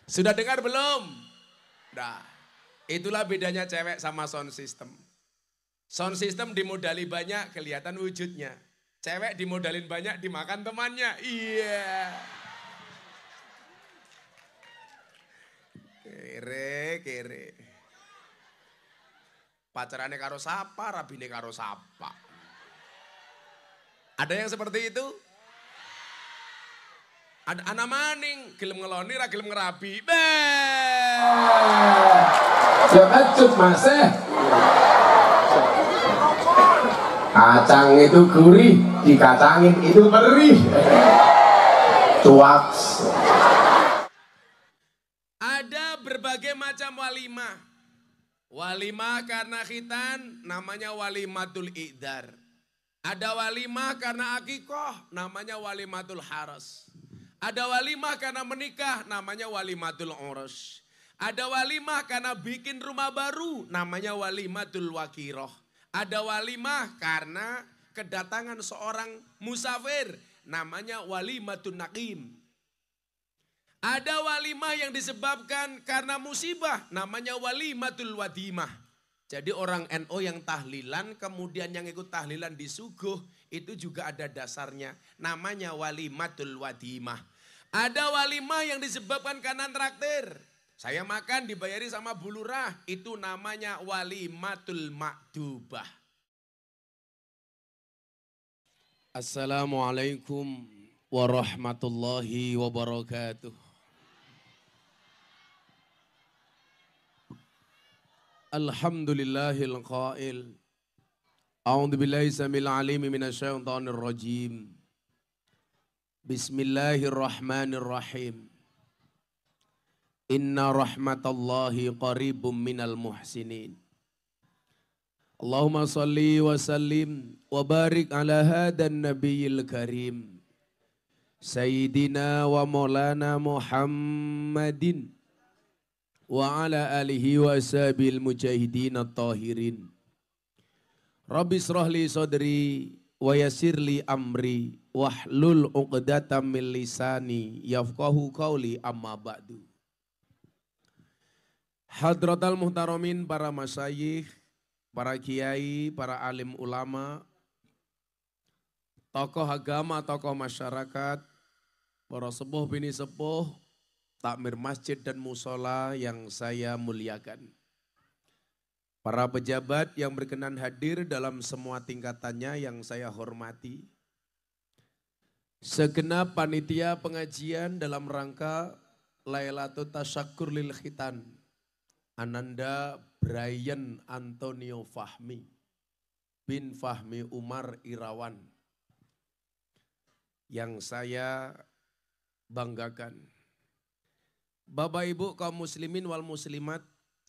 Sudah dengar belum? Nah, itulah bedanya cewek sama sound system. Sound system dimodali banyak, kelihatan wujudnya. Cewek dimodalin banyak, dimakan temannya. Iya. Kere. Pacarannya karo sapa, rabine karo sapa. Ada yang seperti itu? Ada anak maning, gelem ngeloni, ra gelem ngerabi. Ya kecut mas Kacang itu gurih, dikacangin itu perih. Cuak. Ada berbagai macam walimah. Walimah karena khitan namanya walimatul i'dar. Ada walimah karena akikoh namanya walimatul haras. Ada walimah karena menikah namanya walimatul urus. Ada walimah karena bikin rumah baru namanya walimatul wakiroh. Ada walimah karena kedatangan seorang musafir namanya walimatul nakim. Ada walimah yang disebabkan karena musibah namanya walimatul wadimah. Jadi orang NO yang tahlilan kemudian yang ikut tahlilan disuguh itu juga ada dasarnya. Namanya walimatul wadimah. Ada walimah yang disebabkan karena traktir. Saya makan dibayari sama Bu Lurah. Itu namanya walimatul ma'dubah. Assalamualaikum warahmatullahi wabarakatuh. Alhamdulillahil qail. A'udzu billahi samil alim minasyaitonir rajim. Bismillahirrahmanirrahim. Inna rahmatallahi qaribum minal muhsinin. Allahumma salli wa sallim wa barik ala hadan nabiyil karim. Sayyidina wa maulana Muhammadin. Wa ala alihi wa ashabil mujahidin at-tahirin. Rabbi srahli sadri wa yassirli amri wahlul 'uqdatam min lisani yafqahu qawli amma ba'du. Hadratal muhtaramin, para masyayikh, para kiai, para alim ulama, tokoh agama, tokoh masyarakat, para sepuh bini sepuh, takmir masjid dan musola yang saya muliakan. Para pejabat yang berkenan hadir dalam semua tingkatannya yang saya hormati. Segenap panitia pengajian dalam rangka Lailatul Tasyakur lil Khitan. Ananda Brian Antonio Fahmi bin Fahmi Umar Irawan. Yang saya banggakan. Bapak Ibu kaum muslimin wal muslimat,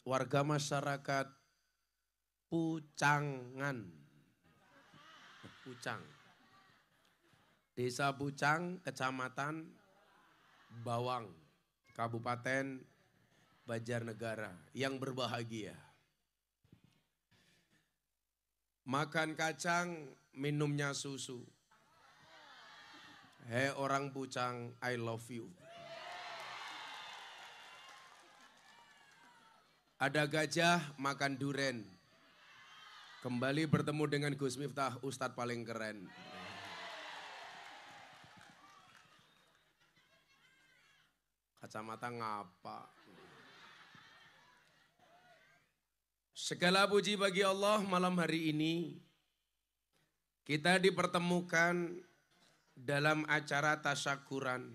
warga masyarakat Pucangan. Pucang. Desa Pucang, Kecamatan Bawang, Kabupaten Banjarnegara yang berbahagia. Makan kacang, minumnya susu. Hei orang Pucang, I love you. Ada gajah makan duren. Kembali bertemu dengan Gus Miftah, Ustadz paling keren. Kacamata ngapa? Segala puji bagi Allah, malam hari ini kita dipertemukan dalam acara tasyakuran.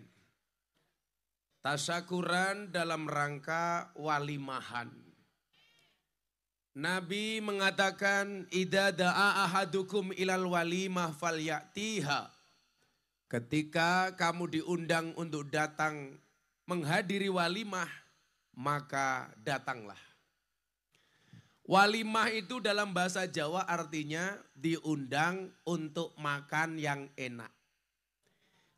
Tasyakuran dalam rangka walimahan. Nabi mengatakan, idza da'a ahadukum ilal walimah falyatiha. Ketika kamu diundang untuk datang menghadiri walimah, maka datanglah. Walimah itu dalam bahasa Jawa artinya diundang untuk makan yang enak.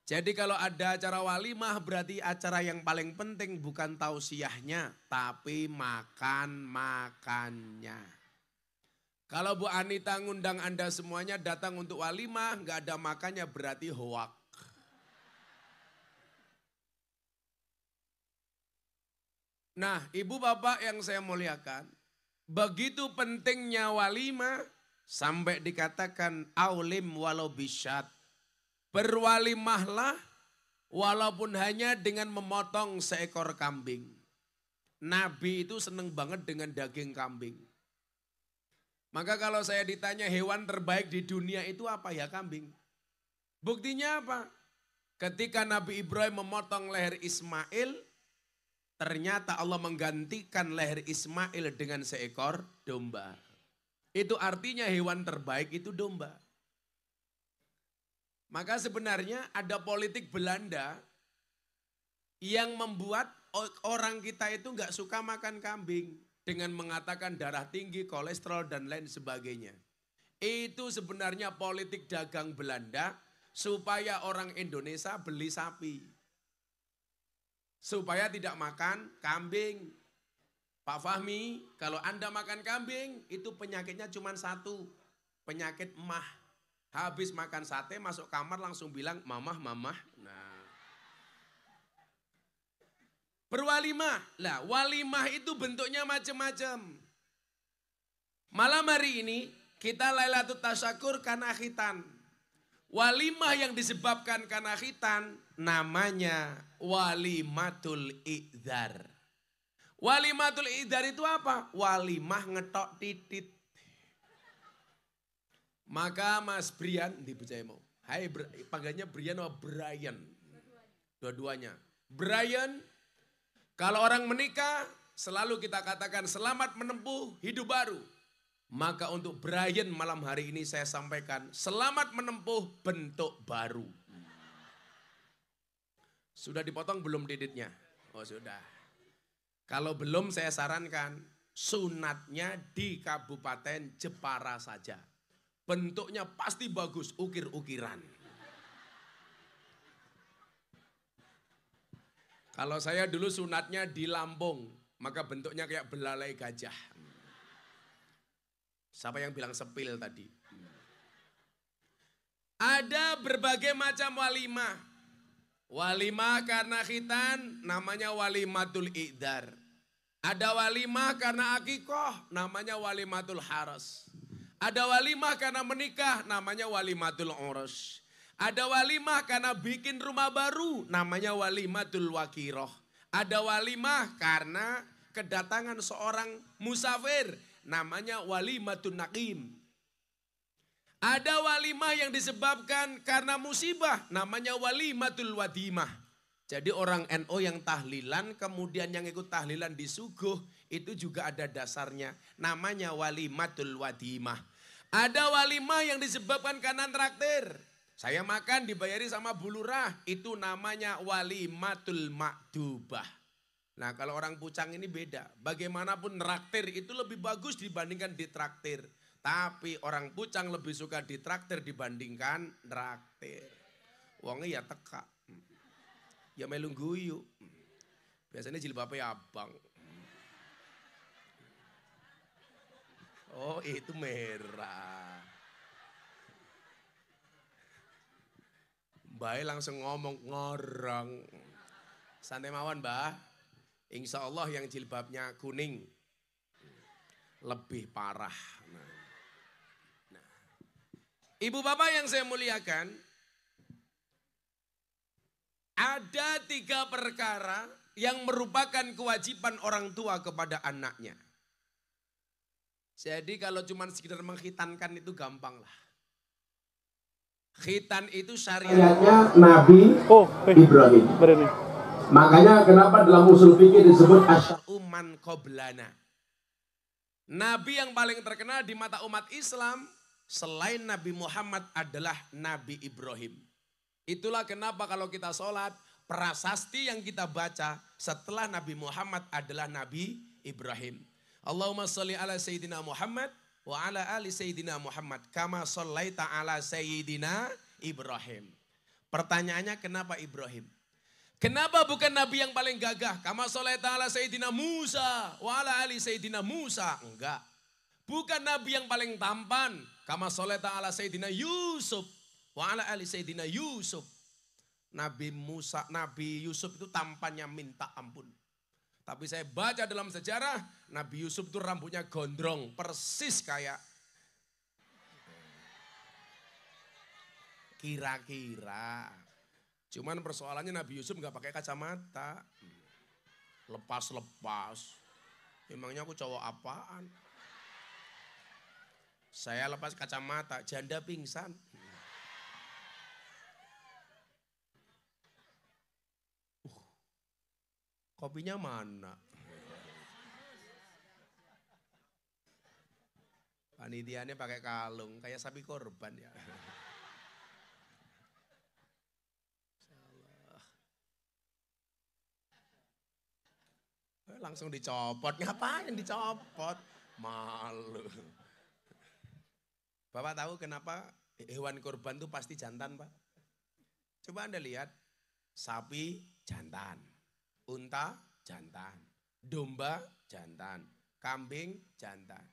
Jadi kalau ada acara walimah berarti acara yang paling penting bukan tausiahnya, tapi makan-makannya. Kalau Bu Anita ngundang Anda semuanya datang untuk walimah, nggak ada makannya berarti hoak. Nah, ibu bapak yang saya muliakan, begitu pentingnya walimah sampai dikatakan aulim walau bisyat. Berwalimahlah walaupun hanya dengan memotong seekor kambing. Nabi itu seneng banget dengan daging kambing. Maka kalau saya ditanya hewan terbaik di dunia itu apa ya, kambing. Buktinya apa? Ketika Nabi Ibrahim memotong leher Ismail, ternyata Allah menggantikan leher Ismail dengan seekor domba. Itu artinya hewan terbaik itu domba. Maka sebenarnya ada politik Belanda yang membuat orang kita itu nggak suka makan kambing. Dengan mengatakan darah tinggi, kolesterol dan lain sebagainya. Itu sebenarnya politik dagang Belanda supaya orang Indonesia beli sapi. Supaya tidak makan kambing. Pak Fahmi, kalau Anda makan kambing itu penyakitnya cuma satu. Penyakit emah. Habis makan sate masuk kamar langsung bilang mamah, mamah. Nah. Berwalimah. Lah, walimah itu bentuknya macam-macam. Malam hari ini kita Lailatul Tasyakur karena khitan. Walimah yang disebabkan karena khitan namanya walimatul i'dzar. Walimatul i'dzar itu apa? Walimah ngetok titit. Maka Mas Brian, di mau. Hai, panggilnya Brian atau Brian? Dua-duanya. Brian, kalau orang menikah selalu kita katakan selamat menempuh hidup baru. Maka untuk Brian malam hari ini saya sampaikan selamat menempuh bentuk baru. Sudah dipotong belum titiknya? Oh sudah. Kalau belum saya sarankan sunatnya di Kabupaten Jepara saja. Bentuknya pasti bagus, ukir-ukiran. Kalau saya dulu sunatnya di Lampung, maka bentuknya kayak belalai gajah. Siapa yang bilang sepil tadi? Ada berbagai macam walimah. Walimah karena khitan namanya walimatul i'dzar. Ada walimah karena akikoh namanya walimatul haras. Ada walimah karena menikah namanya walimatul urus. Ada walimah karena bikin rumah baru namanya walimatul wakiroh. Ada walimah karena kedatangan seorang musafir namanya walimatul nakim. Ada walimah yang disebabkan karena musibah namanya walimatul wadimah. Jadi orang NO yang tahlilan kemudian yang ikut tahlilan disuguh itu juga ada dasarnya namanya walimatul wadimah. Ada walimah yang disebabkan karena traktir. Saya makan dibayari sama Bu Lurah, itu namanya walimatul makdubah. Nah kalau orang Pucang ini beda, bagaimanapun traktir itu lebih bagus dibandingkan ditraktir. Tapi orang Pucang lebih suka ditraktir dibandingkan traktir. Wongnya ya teka, ya melu guyu. Biasanya jilbabnya abang. Oh itu merah. Mbak langsung ngomong ngorong. Santai mawon Mbah. Insya Allah yang jilbabnya kuning. Lebih parah. Nah. Ibu bapak yang saya muliakan. Ada 3 perkara yang merupakan kewajiban orang tua kepada anaknya. Jadi kalau cuma sekedar menghitankan itu gampang lah. Khitan itu syariatnya Nabi Ibrahim. Makanya kenapa dalam usul fikih disebut uman qoblana. Nabi yang paling terkenal di mata umat Islam selain Nabi Muhammad adalah Nabi Ibrahim. Itulah kenapa kalau kita sholat prasasti yang kita baca setelah Nabi Muhammad adalah Nabi Ibrahim. Allahumma sholli ala Sayyidina Muhammad wa ala ali Sayyidina Muhammad kama shallaita ala Sayyidina Ibrahim. Pertanyaannya kenapa Ibrahim? Kenapa bukan Nabi yang paling gagah? Kama shallaita ala Sayyidina Musa wa ala ali Sayyidina Musa. Enggak. Bukan Nabi yang paling tampan. Kama shallaita ala Sayyidina Yusuf wa ala ali Sayyidina Yusuf. Nabi Yusuf itu tampannya minta ampun. Tapi saya baca dalam sejarah, Nabi Yusuf tuh rambutnya gondrong, persis kayak kira-kira. Cuman persoalannya Nabi Yusuf nggak pakai kacamata. Lepas-lepas. Emangnya aku cowok apaan? Saya lepas kacamata, janda pingsan. Kopinya mana? Panitianya pakai kalung, kayak sapi korban ya. Langsung dicopot, ngapain dicopot? Malu. Bapak tahu kenapa hewan kurban itu pasti jantan, Pak? Coba Anda lihat, sapi jantan, unta jantan, domba jantan, kambing jantan.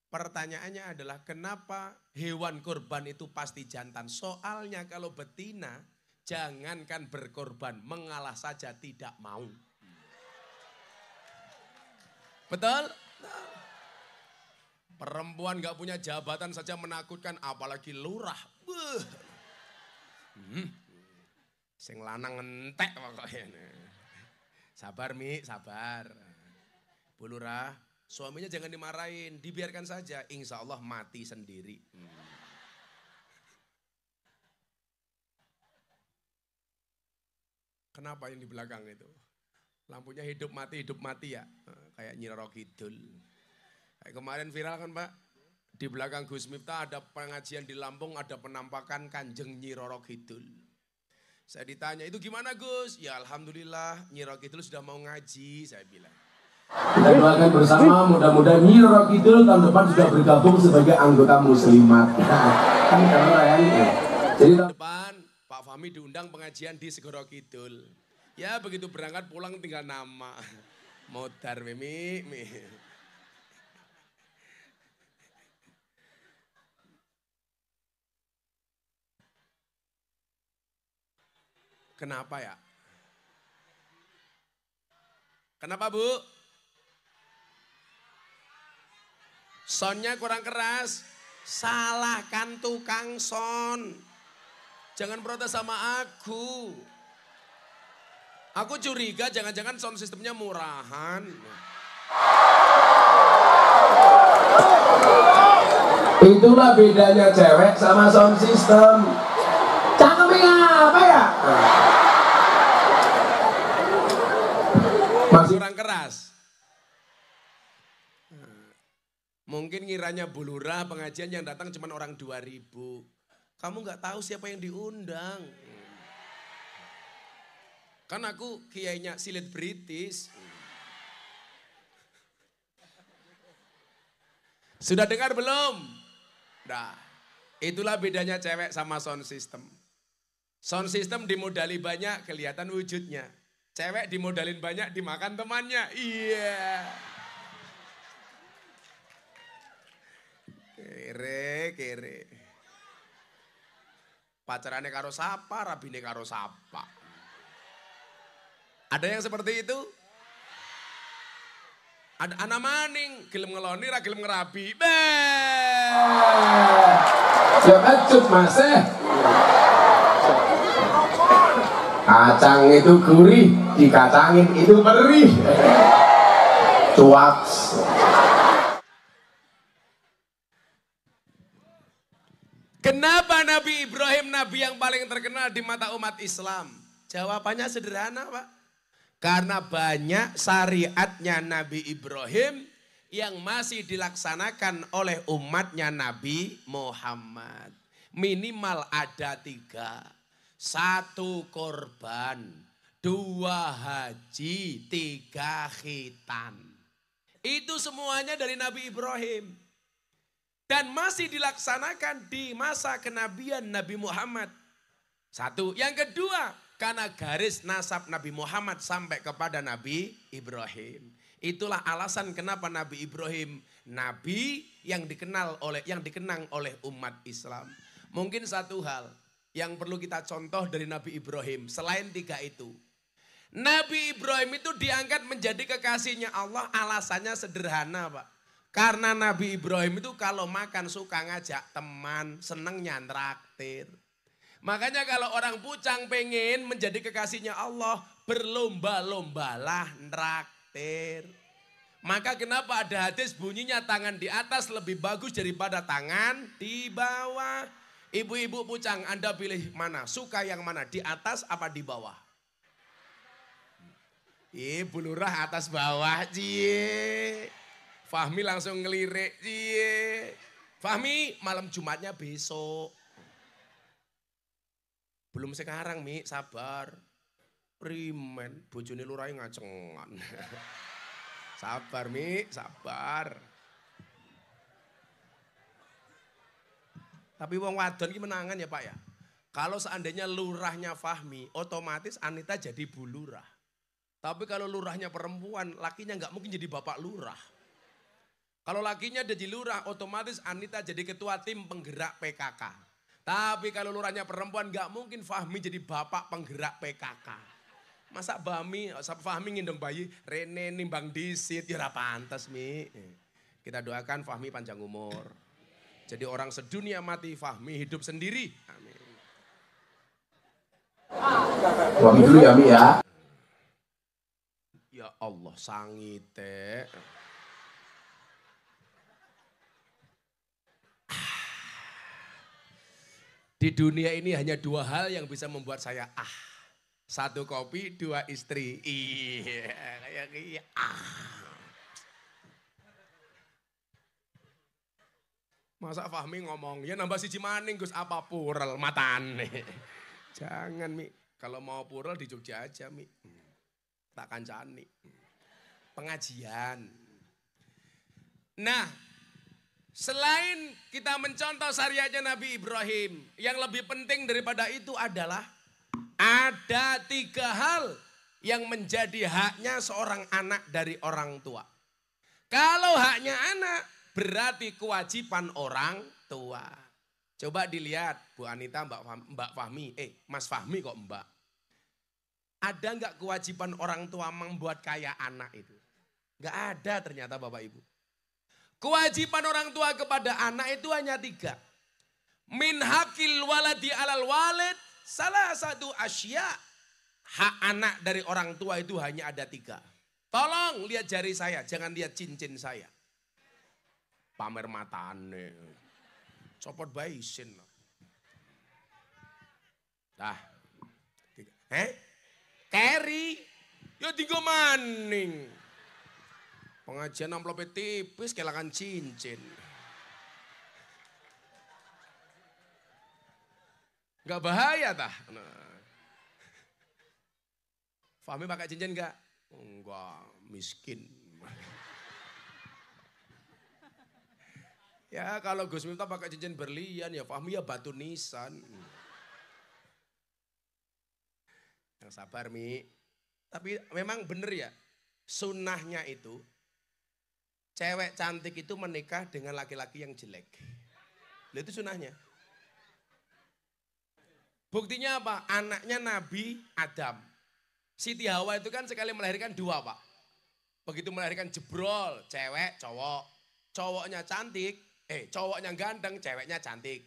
Pertanyaannya adalah kenapa hewan kurban itu pasti jantan? Soalnya kalau betina jangankan berkorban, mengalah saja tidak mau. Betul? Perempuan gak punya jabatan saja menakutkan, apalagi lurah. Sing lanang entek pokoknya. Sabar Mi, sabar. Bu Lurah, suaminya jangan dimarahin, dibiarkan saja. Insya Allah mati sendiri. Kenapa yang di belakang itu? Lampunya hidup mati ya. Kayak Nyi Roro Kidul. Kayak kemarin viral kan Pak. Di belakang Gus Miftah ada pengajian di Lampung, ada penampakan Kanjeng Nyi Roro Kidul. Saya ditanya, itu gimana Gus? Ya Alhamdulillah Nyi Roro Kidul sudah mau ngaji, saya bilang. Kita doakan bersama, mudah-mudahan Nyi Roro Kidul tahun depan sudah bergabung sebagai anggota muslimat. Kan keren ya. Jadi tahun depan Pak Fahmi diundang pengajian di Segoro Kidul. Ya begitu berangkat pulang tinggal nama. Modar Mi. Kenapa ya? Kenapa Bu? Sonnya kurang keras. Salahkan tukang son. Jangan protes sama aku. Aku curiga jangan-jangan sound sistemnya murahan. Itulah bedanya cewek sama sound system. Cakepnya apa ya? Masih kurang keras. Mungkin ngiranya Bu Lurah pengajian yang datang cuma orang 2000. Kamu nggak tahu siapa yang diundang. Kan aku kiainya silit British. Sudah dengar belum? Nah, itulah bedanya cewek sama sound system. Sound system dimodali banyak, kelihatan wujudnya. Cewek dimodalin banyak, dimakan temannya. Iya. Kere. Pacarannya karo sapa, rabine karo sapa. Ada yang seperti itu? Ada anak maning, gelem ngeloni, ra gelem ngerabi. Ya kecut Mas. Kacang itu gurih, dikacangin itu perih. Cuak. Kenapa Nabi Ibrahim nabi yang paling terkenal di mata umat Islam? Jawabannya sederhana Pak. Karena banyak syariatnya Nabi Ibrahim yang masih dilaksanakan oleh umatnya Nabi Muhammad. Minimal ada 3. 1 korban, 2 haji, 3 khitan. Itu semuanya dari Nabi Ibrahim. Dan masih dilaksanakan di masa kenabian Nabi Muhammad. 1. Yang kedua, karena garis nasab Nabi Muhammad sampai kepada Nabi Ibrahim. Itulah alasan kenapa Nabi Ibrahim nabi yang dikenang oleh umat Islam. Mungkin satu hal yang perlu kita contoh dari Nabi Ibrahim selain 3 itu. Nabi Ibrahim itu diangkat menjadi kekasihnya Allah, alasannya sederhana Pak. Karena Nabi Ibrahim itu kalau makan suka ngajak teman, seneng nyantraktir. Makanya kalau orang bujang pengen menjadi kekasihnya Allah, berlomba-lombalah nraktir. Maka kenapa ada hadis bunyinya tangan di atas lebih bagus daripada tangan di bawah. Ibu-ibu bujang, Anda pilih mana? Suka yang mana? Di atas apa di bawah? Bu Lurah atas bawah, cie. Fahmi langsung ngelirik, cie. Fahmi malam Jumatnya besok. Belum sekarang, Mi, sabar. Primen, bojone lurahe ngacengan. Sabar, Mi, sabar. Tapi wong wadon iki menangan ya, Pak ya. Kalau seandainya lurahnya Fahmi, otomatis Anita jadi Bu Lurah. Tapi kalau lurahnya perempuan, lakinya nggak mungkin jadi bapak lurah. Kalau lakinya jadi lurah, otomatis Anita jadi ketua tim penggerak PKK. Tapi kalau lurahnya perempuan, nggak mungkin Fahmi jadi bapak penggerak PKK. Masa Fahmi ngendong bayi, Rene nimbang disit, ya pantas Mi. Kita doakan Fahmi panjang umur. Jadi orang sedunia mati, Fahmi hidup sendiri. Amin. Wangi dulu ya Mi ya. Ya Allah, sangite. Di dunia ini hanya dua hal yang bisa membuat saya Satu kopi, dua istri. Iya, kayak gitu. Masa Fahmi ngomong, ya nambah siji maning Gus apa purel matane. Jangan Mi, kalau mau purel di Jogja aja Mi. Tak kancani. Pengajian. Nah, selain kita mencontoh syariatnya Nabi Ibrahim, yang lebih penting daripada itu adalah ada 3 hal yang menjadi haknya seorang anak dari orang tua. Kalau haknya anak, berarti kewajiban orang tua. Coba dilihat Bu Anita, Mbak Fahmi, Mas Fahmi kok Mbak. Ada nggak kewajiban orang tua membuat kaya anak itu? Nggak ada ternyata Bapak Ibu. Kewajiban orang tua kepada anak itu hanya 3. Min hakil waladi alal walid, salah satu asya. Hak anak dari orang tua itu hanya ada 3. Tolong lihat jari saya, jangan lihat cincin saya. Pamer matane. Copot baisin. Nah. Keri, ya 3 maning. Pengajian amplopnya tipis, kehilangan cincin. Gak bahaya tah? Nah. Fahmi pakai cincin gak? Enggak, miskin. Ya kalau Gus Miftah pakai cincin berlian, ya Fahmi ya batu nisan. Yang sabar Mi. Tapi memang benar ya, sunnahnya itu, cewek cantik itu menikah dengan laki-laki yang jelek. Itu sunnahnya. Buktinya apa? Anaknya Nabi Adam. Siti Hawa itu kan sekali melahirkan 2 Pak. Begitu melahirkan jebrol, cewek, cowok. Cowoknya cantik, cowoknya ganteng, ceweknya cantik.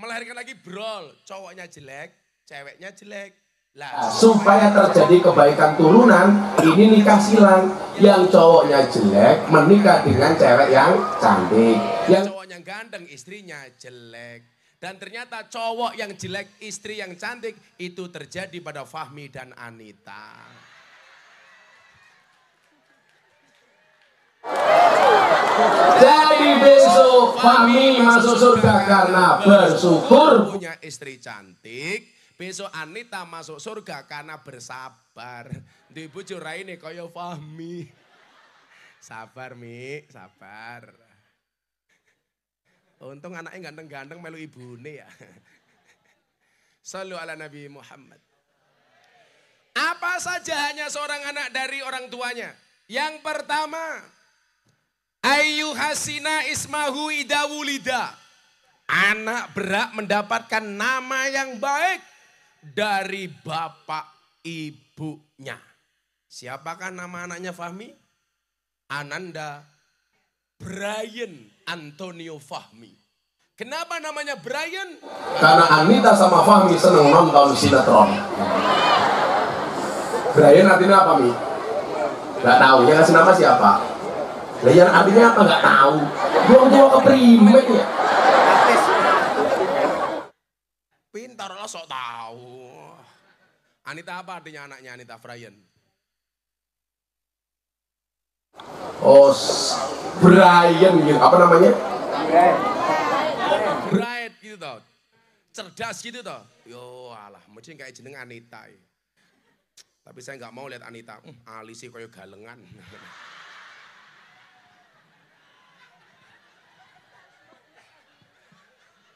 Melahirkan lagi brol, cowoknya jelek, ceweknya jelek. Lah, supaya terjadi kebaikan turunan, ini nikah silang. Yang cowoknya jelek menikah dengan cewek yang cantik. Yang cowoknya ganteng, istrinya jelek. Dan ternyata cowok yang jelek, istri yang cantik, itu terjadi pada Fahmi dan Anita. Jadi besok Fahmi masuk surga karena bersyukur punya istri cantik. Besok Anita masuk surga karena bersabar. Di bojo raine kaya Fahmi. Sabar Mi, sabar. Untung anaknya ganteng-ganteng melu ibune ya. Shallu ala Nabi Muhammad. Apa saja hanya seorang anak dari orang tuanya? Yang pertama, Ayu hasina ismahu idawulida. Anak berhak mendapatkan nama yang baik dari bapak ibunya. Siapakah nama anaknya Fahmi? Ananda Brian Antonio Fahmi. Kenapa namanya Brian? Karena Anita sama Fahmi seneng nonton sinetron. Brian artinya apa, Mi? Gak tahu, yang kasih nama siapa? Lah yang artinya apa gak tahu. Tua keprimen ya. Pintar lah sok tahu. Anita apa artinya anaknya Anita Brian? Oh, Brian gitu. Apa namanya? Bright gitu toh. Cerdas gitu toh. Yo alah, mesti kayak jeneng Anita. Tapi saya nggak mau lihat Anita. Alisnya kayak galengan.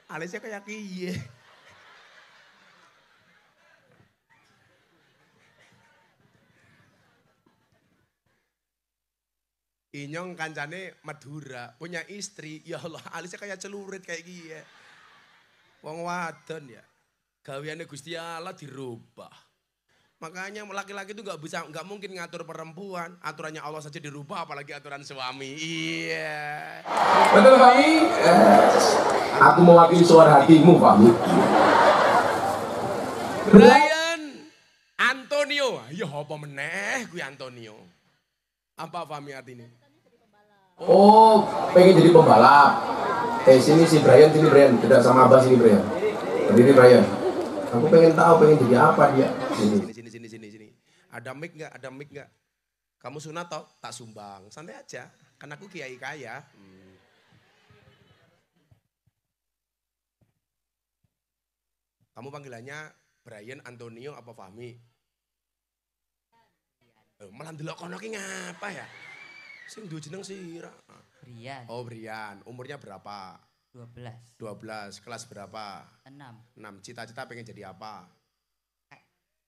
Alisnya kayak kiye. Inyong kancane Madura, punya istri, ya Allah, alisnya kayak celurit kayak gini. Wong wadon ya, gaweane Gusti Allah dirubah. Makanya laki-laki itu nggak mungkin ngatur perempuan, aturannya Allah saja dirubah, apalagi aturan suami. Iya. Betul Fahmi? Aku mewakili suara hatimu Fahmi. Brian Antonio, ya apa meneh gue Antonio? Apa Fahmi artinya? Oh, pengen jadi pembalap. Sini si Brian, sini Brian. Tidak sama Abah sini Brian. Berdiri Brian. Aku pengen tahu pengen jadi apa dia. Sini. Ada mic nggak? Ada mic nggak? Kamu sunat toh? Tak sumbang. Santai aja. Kan aku kiai kaya. Kamu panggilannya Brian Antonio apa Fahmi? Malah ndelok kono ki ngapa ya? Sing duwe jeneng sira. Brian. Oh, Brian. Umurnya berapa? 12. 12. Kelas berapa? 6. 6. Cita-cita pengen jadi apa?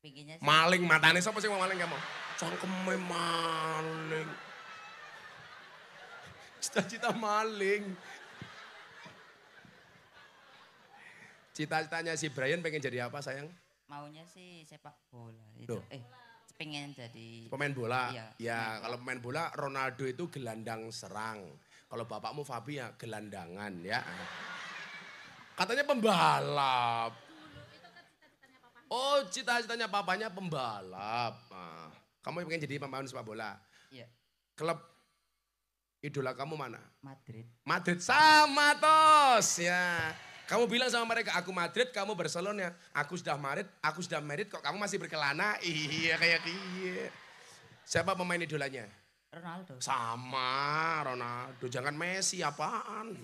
Pinginnya Maling matane sapa sing mau maling kamu? Cangkeme maling. Cita-cita maling. Cita-citanya si Brian pengen jadi apa sayang? maunya sih sepak bola itu. Loh. Pengen jadi Pemain bola? Iya, Ya, kalau pemain bola Ronaldo itu gelandang serang. Kalau bapakmu Fabi ya gelandangan ya. Katanya pembalap. Oh, cita-citanya papanya pembalap. Nah, kamu pengen jadi pemain sepak bola? Iya. Klub idola kamu mana? Madrid. Madrid sama tos ya. Kamu bilang sama mereka, aku Madrid, kamu Barcelona. Aku sudah married, kok kamu masih berkelana? Iya kayak iya. Siapa pemain idolanya? Ronaldo. Sama Ronaldo, jangan Messi apaan.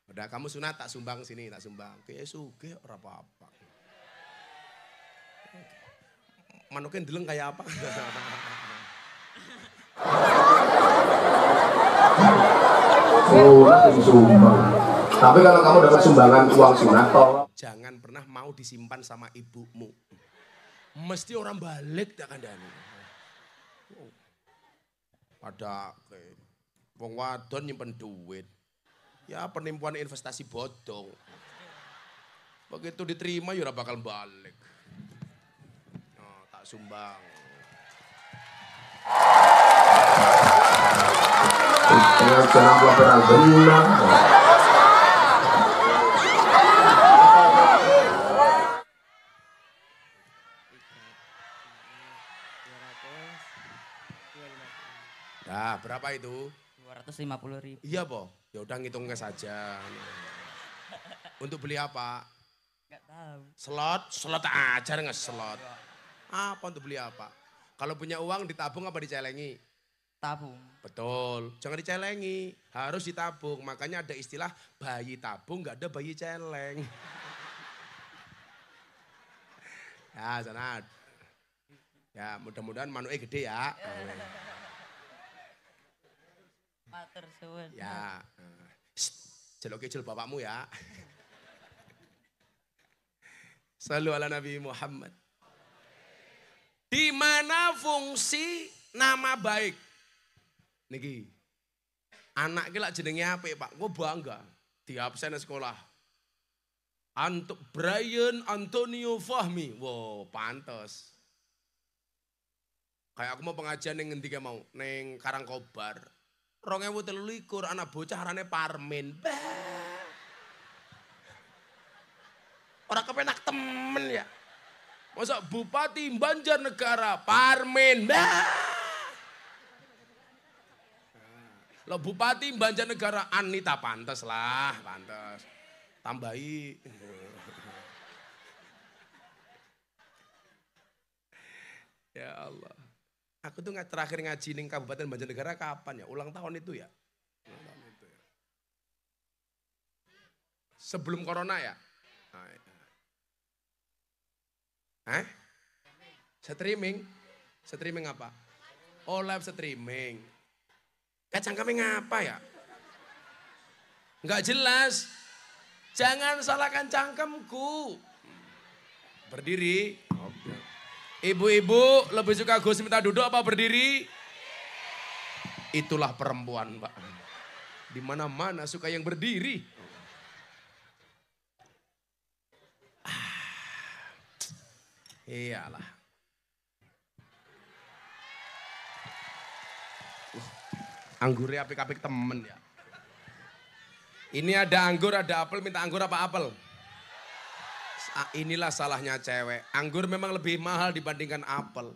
Udah kamu sunat tak sumbang sini, tak sumbang. Kayak suge ora apa-apa. Manuknya deleng kayak apa? Oh, sumbang. Tapi kalau kamu dapat sumbangan uang sunat, tolong. Jangan pernah mau disimpan sama ibumu. Mesti orang balik tak kandani. Ada wong wadon nyimpen duit. Ya penipuan investasi bodong. Begitu diterima ya ora bakal balik. Oh, tak sumbang. Jangan pelajaran benar. Dah, berapa itu? 250.000. Iya, Po. Ya udah ngitungnya saja. Untuk beli apa? Enggak tahu. Slot aja nge-slot. Apa untuk beli apa? Kalau punya uang ditabung apa dicelengi? Tabung. Betul, jangan dicelengi, harus ditabung. Makanya ada istilah bayi tabung, nggak ada bayi celeng. Ya, sana. Ya, mudah-mudahan manuke gede ya. Matur suwun. Ya. Jelok kecil bapakmu ya. Shallu ala Nabi Muhammad. Di mana fungsi nama baik? Niki, anak lak jenenge apik Pak, gue bangga di absen sekolah. Brian Antonio Fahmi, wow pantes. Kayak aku mau pengajian ning ngendi mau, ning Karangkobar. 2023 anak bocah arane Parmin. Bah. Ora kepenak temen ya. Masa Bupati Banjarnegara Parmin. Bah. Lo Bupati Banjarnegara Anita pantes lah, pantes. Tambahi. Ya Allah. Aku tuh terakhir ngaji ning Kabupaten Banjarnegara kapan ya? Ulang tahun itu ya? Ulang tahun itu ya. Sebelum corona ya? Streaming? Streaming apa? Oh live streaming. Cangkemnya ngapa ya? Enggak jelas. Jangan salahkan cangkemku. Berdiri. Ibu-ibu lebih suka Gus minta duduk apa berdiri? Itulah perempuan, Pak. Di mana-mana suka yang berdiri. Iyalah. Anggurnya apik-apik temen ya. Ini ada anggur, ada apel, minta anggur apa apel? Inilah salahnya cewek. Anggur memang lebih mahal dibandingkan apel.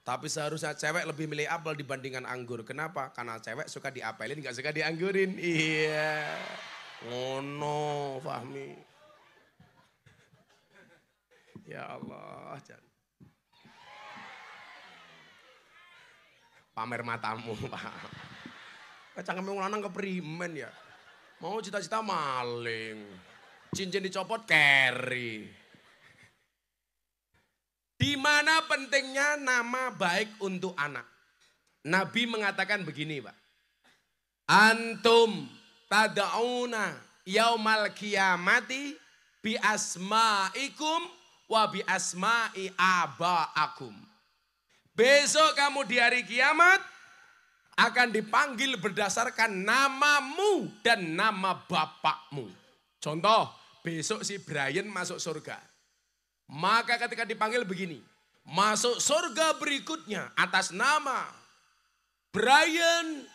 Tapi seharusnya cewek lebih milih apel dibandingkan anggur. Kenapa? Karena cewek suka diapelin, gak suka dianggurin. Iya. Ngono, Fahmi. Ya Allah. Pamer matamu, Pak. Cangkeme wong lanang keprimen ya. Mau cita-cita maling. Cincin dicopot carry. Di mana pentingnya nama baik untuk anak. Nabi mengatakan begini, Pak. Antum tada'una yaumal qiyamati bi asma'ikum wa bi asma'i aba'akum. Besok kamu di hari kiamat akan dipanggil berdasarkan namamu dan nama bapakmu. Contoh, besok si Brian masuk surga. Maka ketika dipanggil begini, masuk surga berikutnya atas nama Brian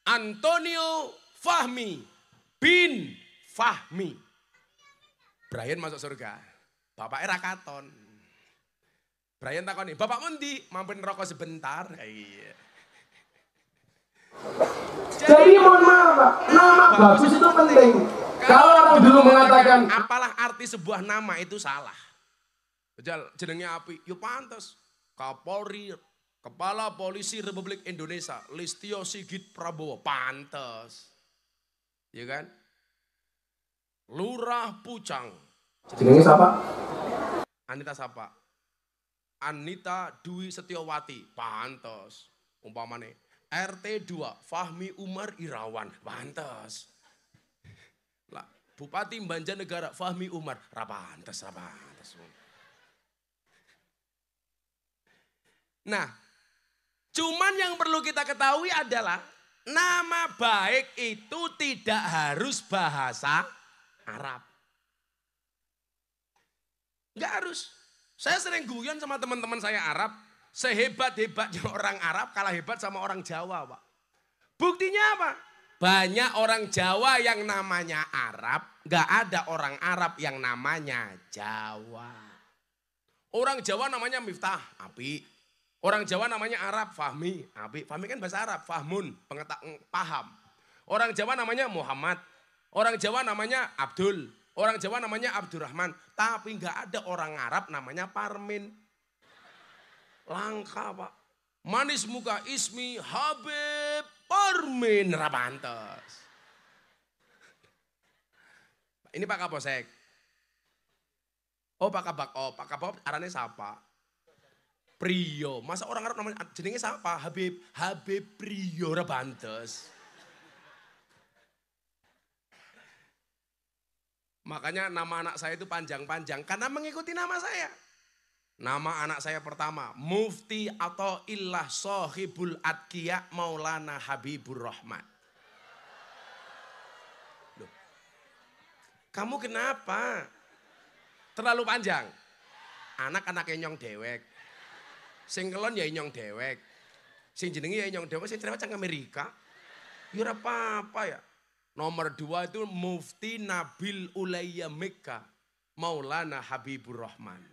Antonio Fahmi bin Fahmi. Brian masuk surga, bapaknya Rakaton. Brian takoni, bapak mundi, mampir rokok sebentar. Iya. Jadi mohon maaf Pak, nama bagus itu penting. Kalau orang dulu mengatakan, apalah arti sebuah nama itu salah. Jenengnya api, yuk pantas. Kapolri, Kepala Polisi Republik Indonesia, Listio Sigit Prabowo, pantas. Ya kan? Lurah Pucang. jenengnya siapa? Anita siapa? Anita Dwi Setiawati, pantas. Umpamane RT 2, Fahmi Umar Irawan, pantas. Lah, Bupati Banjarnegara, Fahmi Umar, rapantes. Nah, cuman yang perlu kita ketahui adalah nama baik itu tidak harus bahasa Arab. Enggak harus. Saya sering guyon sama teman-teman saya Arab, sehebat-hebatnya orang Arab kalah hebat sama orang Jawa, Pak. Buktinya apa? Banyak orang Jawa yang namanya Arab, enggak ada orang Arab yang namanya Jawa. Orang Jawa namanya Miftah, api. Orang Jawa namanya Arab, Fahmi, api. Fahmi kan bahasa Arab, Fahmun, paham. Orang Jawa namanya Muhammad, orang Jawa namanya Abdul, orang Jawa namanya Abdurrahman. Tapi enggak ada orang Arab namanya Parmin. Langka, Pak. Manis muka ismi Habib Parmin, rapantes. Ini Pak Kapolsek. Oh Pak Kabak, Pak Kabak arane siapa? Priyo. Masa orang Arab namanya jenenge siapa? Habib Priyo, rapantes. Makanya nama anak saya itu panjang-panjang karena mengikuti nama saya. Nama anak saya pertama, Mufti atau Illah Sohibul Adkiya Maulana Habibur Rahman. Loh, kamu kenapa? Terlalu panjang? Anak-anak nyong dewek. Sing kelon ya inyong dewek. Sing jenenge ya inyong dewek, sing cerewet cang Amerika. Ya ora apa-apa ya. Nomor 2 itu Mufti Nabil Ulayya Mekah, Maulana Habibur Rahman.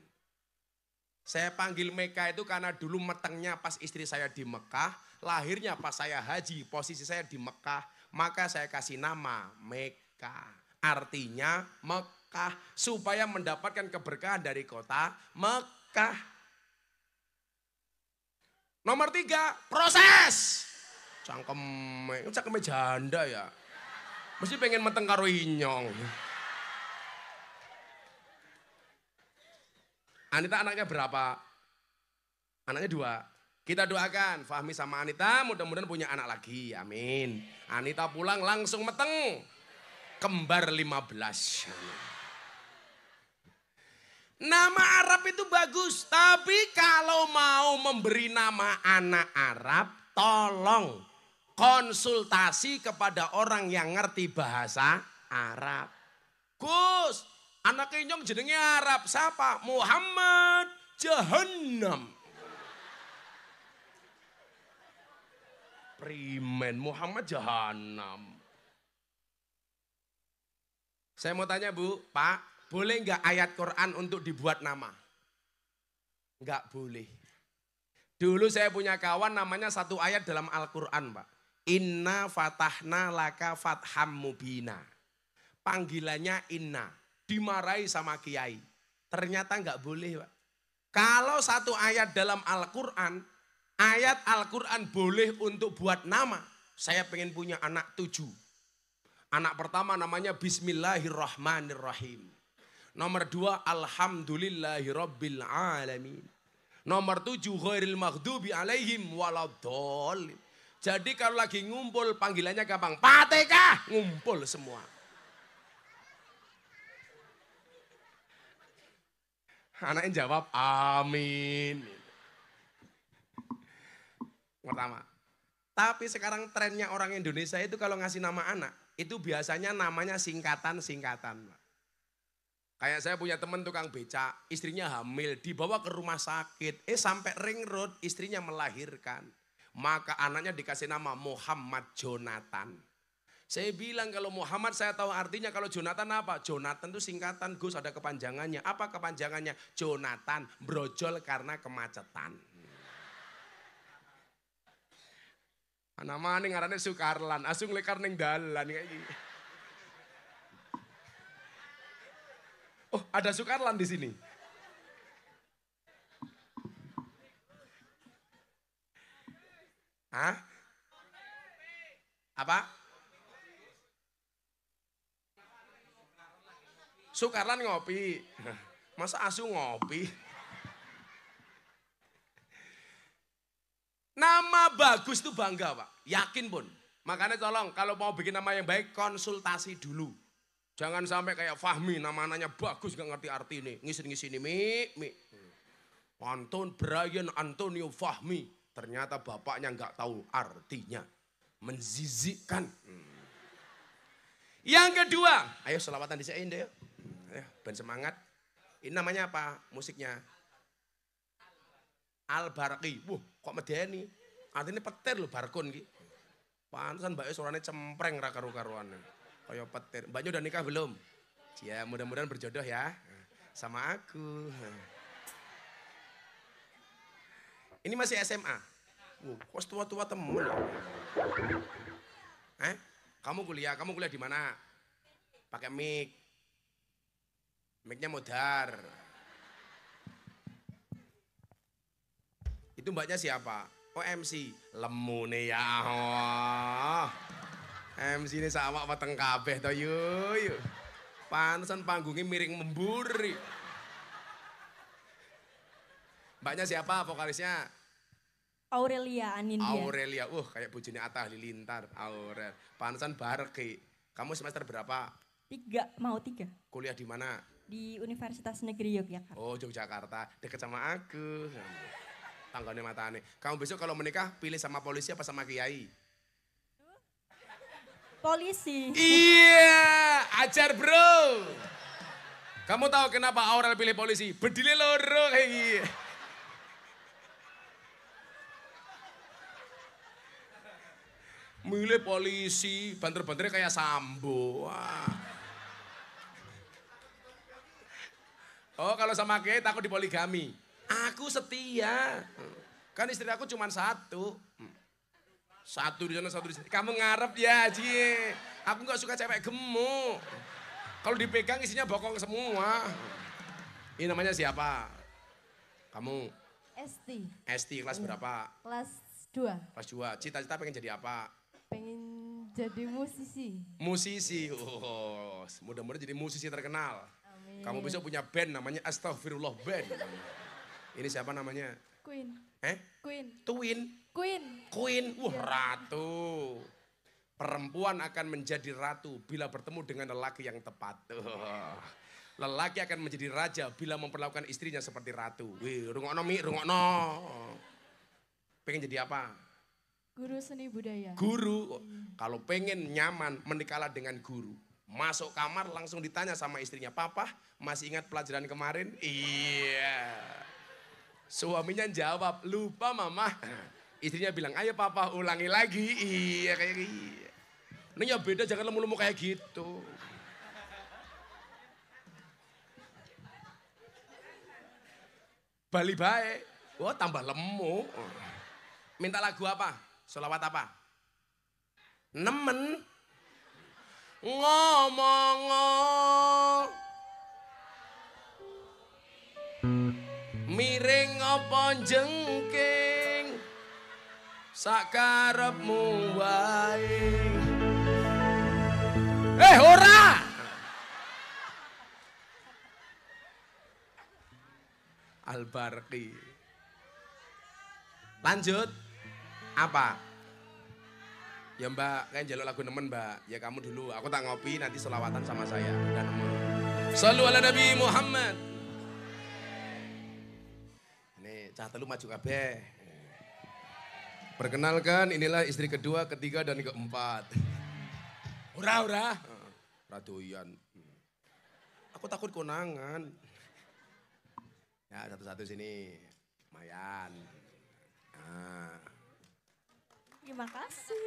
Saya panggil Mekah itu karena dulu metengnya pas istri saya di Mekah, lahirnya pas saya haji, posisi saya di Mekah, maka saya kasih nama Mekah. Artinya Mekah, supaya mendapatkan keberkahan dari kota Mekah. Nomor 3, proses. Cangkeme janda ya. Mesti pengen meteng karo inyong. Anita anaknya berapa? Anaknya 2. Kita doakan Fahmi sama Anita mudah-mudahan punya anak lagi. Amin. Anita pulang langsung meteng. Kembar 15. Nama Arab itu bagus. Tapi kalau mau memberi nama anak Arab, tolong konsultasi kepada orang yang ngerti bahasa Arab. Gus, anak inyong jenenge Arab. Siapa? Muhammad Jahannam. Primen Muhammad Jahannam. Saya mau tanya Bu, Pak, boleh nggak ayat Quran untuk dibuat nama? Nggak boleh. Dulu saya punya kawan namanya satu ayat dalam Al-Quran Pak. Inna fatahna laka fatham mubina. Panggilannya inna. Dimarahi sama kiai. Ternyata nggak boleh Pak. Kalau satu ayat dalam Al-Quran, ayat Al-Quran boleh untuk buat nama. Saya pengen punya anak 7. Anak pertama namanya Bismillahirrahmanirrahim. Nomor 2 Alhamdulillahirabbil alamin. Nomor 7 ghairil maghdubi alaihim waladhdallin. Jadi kalau lagi ngumpul panggilannya gampang. Fatihah, ngumpul semua. Anaknya jawab amin. Pertama. Tapi sekarang trennya orang Indonesia itu kalau ngasih nama anak, itu biasanya namanya singkatan-singkatan. Kayak saya punya teman tukang beca, istrinya hamil, dibawa ke rumah sakit. Sampai ring road, istrinya melahirkan. Maka anaknya dikasih nama Muhammad Jonathan. Saya bilang kalau Muhammad saya tahu artinya, kalau Jonathan apa? Jonathan itu singkatan Gus, ada kepanjangannya. Apa kepanjangannya? Jonathan, brojol karena kemacetan. Nama ini ngarannya Sukarlan, asung lekar ning dalan kayak gini. Oh, ada Sukarlan di sini. Hah? Apa? Sukarlan ngopi. Masa asu ngopi? Nama bagus itu bangga Pak, yakin pun. Makanya tolong kalau mau bikin nama yang baik konsultasi dulu. Jangan sampai kayak Fahmi namanya bagus gak ngerti arti ini. Ngisin-ngisin mi. Anton Brian Antonio Fahmi. Ternyata bapaknya gak tahu artinya. Menzizikkan. Yang kedua, ayo selawatan disein deh. Ayo ben semangat. Ini namanya apa musiknya? Al-Barqi. Wah, kok medeni? Artinya petir lho Barkun ki. Pantesan mbaknya suaranya cempreng ra karu-karuan. Kayak petir. Mbaknya udah nikah belum? Ya, mudah-mudahan berjodoh ya sama aku. Ini masih SMA. Kok tua-tua temen. Kamu kuliah di mana? Pakai mic. Mic-nya modar. Itu mbaknya siapa? Oh MC. Lemune ya Allah. MC ini sama weteng kabeh to yuk. Pantesan panggungnya miring memburi. Mbaknya siapa vokalisnya? Aurelia Anindya. Aurelia. Kayak bojone Atta Halilintar. Aurel. Pantesan Barqi. Kamu semester berapa? 3, mau 3. Kuliah di mana? Di Universitas Negeri Yogyakarta. Oh, Yogyakarta. Deket sama aku. Tanggane matane. Kamu besok kalau menikah pilih sama polisi apa sama kiai? Polisi. Iya, ajar bro. Kamu tahu kenapa Aurel pilih polisi? Bedile loro kayak gini. milih polisi, banter-banternya kayak Sambo. Wah. Oh kalau sama kiai takut dipoligami. Aku setia. Kan istri aku cuma satu. Satu di sana, satu di sini. Kamu ngarep ya, Cie. Aku nggak suka cewek gemuk. Kalau dipegang isinya bokong semua. Ini namanya siapa? Kamu? Esti. Esti kelas berapa? Kelas 2. Kelas 2. Cita-cita pengen jadi apa? Pengen jadi musisi. Musisi. Oh, mudah-mudahan jadi musisi terkenal. Amin. Kamu besok punya band namanya Astaghfirullah Band. Ini siapa namanya? Queen. Queen. Queen. Queen. Wah, ratu. Perempuan akan menjadi ratu bila bertemu dengan lelaki yang tepat. Lelaki akan menjadi raja bila memperlakukan istrinya seperti ratu. Wih, rungokno Mi, rungokno. Pengen jadi apa? Guru seni budaya. Guru. Kalau pengen nyaman, menikahlah dengan guru. Masuk kamar langsung ditanya sama istrinya, "Papa, masih ingat pelajaran kemarin?" Iya. Suaminya jawab, "Lupa Mama." Istrinya bilang, "Ayo Papa ulangi lagi." Iya kayak gitu. Ini ya beda, jangan lemu-lemu kayak gitu. Bali baik. Wah tambah lemu. Minta lagu apa? Sholawat apa? Nemen. Ngomong. Miring apa jengking. Sakarepmu wae. Ora! Al-Barqi. Lanjut. Apa? Ya Mbak, kan jaluk lagu nemen Mbak. Ya kamu dulu, aku tak ngopi nanti selawatan sama saya. Dan Shallu ala Nabi Muhammad. Ini cah telu maju kabeh. Perkenalkan inilah istri kedua, ketiga dan keempat. Ora. Radoyan. Aku takut konangan. Ya satu-satu sini. Mayan. Nah. Terima kasih.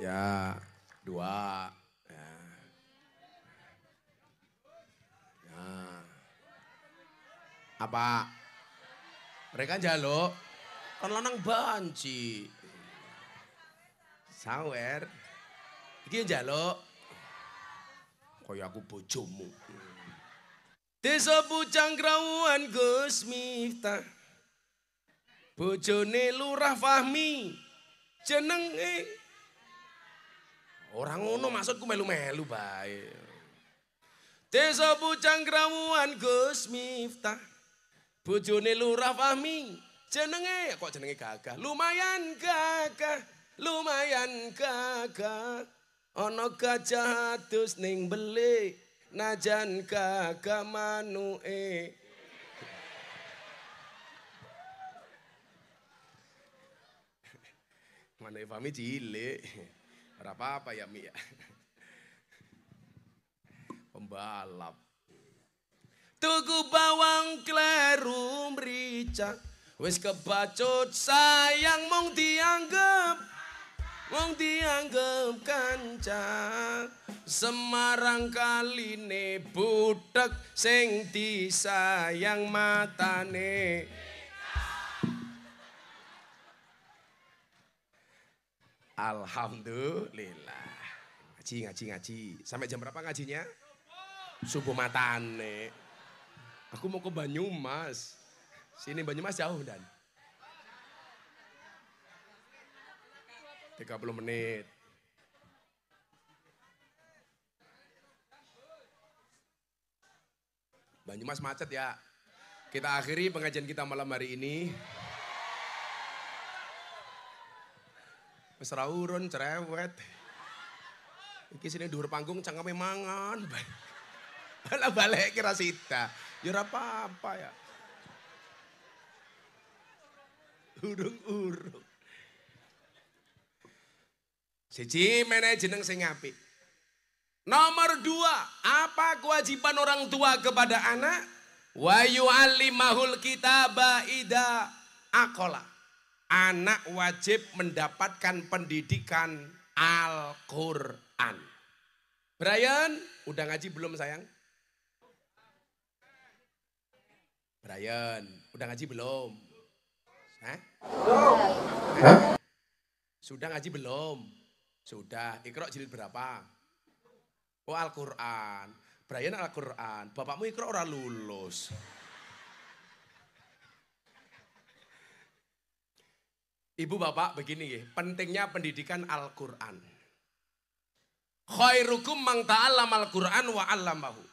Ya, 2. Ya. Apa? Mereka njaluk kan lanang banci. Sawer. Iki njaluk. Kaya aku bojomu. Desa Pucang Krawuhan Gus Miftah. Bojone Lurah Fahmi. Jenenge. Orang ngono maksudku melu-melu bae. Desa Pucang Krawuhan Gus Miftah. Bojone Lurah Fahmi. Jenenge kok jenenge gagah. Lumayan gagah. Ana gajah adus ning belik. Najan gagah manuke. Manuke Fahmi cilik. Ora apa-apa ya Mi ya. Pembalap. Tuku bawang kleru mrica. Wis kebacut sayang mung dianggep kanca. Semarang kaline butek sing disayang matane. Alhamdulillah. Ngaji. Sampai jam berapa ngajinya? Subuh matane. Aku mau ke Banyumas. Sini Banyumas jauh Dan. 30 menit. Banyumas macet ya. Kita akhiri pengajian kita malam hari ini. Wis ra urun cerewet. Iki sini dhuwur panggung cangkeme mangan. Ala balik kira sida. Ya ora apa-apa ya. Urung-urung. Siji meneh jeneng sing apik. Nomor 2, apa kewajiban orang tua kepada anak? Wa yu'allimahul kitaba ida aqala. Anak wajib mendapatkan pendidikan Al-Quran. Brian, udah ngaji belum sayang? Brian, udah ngaji belum? Hah? Hah? Sudah ngaji belum? Sudah. Iqra jilid berapa? Oh Al-Quran. Brian Al-Quran. Bapakmu Iqra ora lulus. Ibu bapak begini ya, pentingnya pendidikan Al-Quran. Khairukum man ta'allama Al-Quran wa 'allamahu.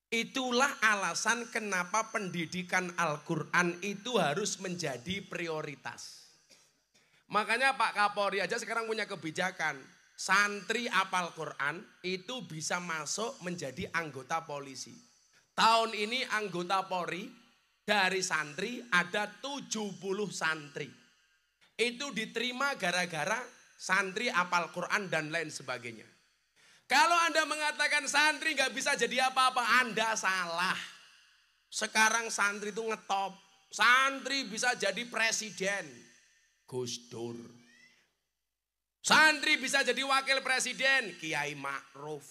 Itulah alasan kenapa pendidikan Al-Quran itu harus menjadi prioritas. Makanya Pak Kapolri aja sekarang punya kebijakan. Santri apal Quran itu bisa masuk menjadi anggota polisi. Tahun ini anggota Polri dari santri ada 70 santri. Itu diterima gara-gara santri apal Quran dan lain sebagainya. Kalau Anda mengatakan santri nggak bisa jadi apa-apa, Anda salah. Sekarang santri itu ngetop. Santri bisa jadi presiden, Gus Dur. Santri bisa jadi wakil presiden, Kiai Ma'ruf.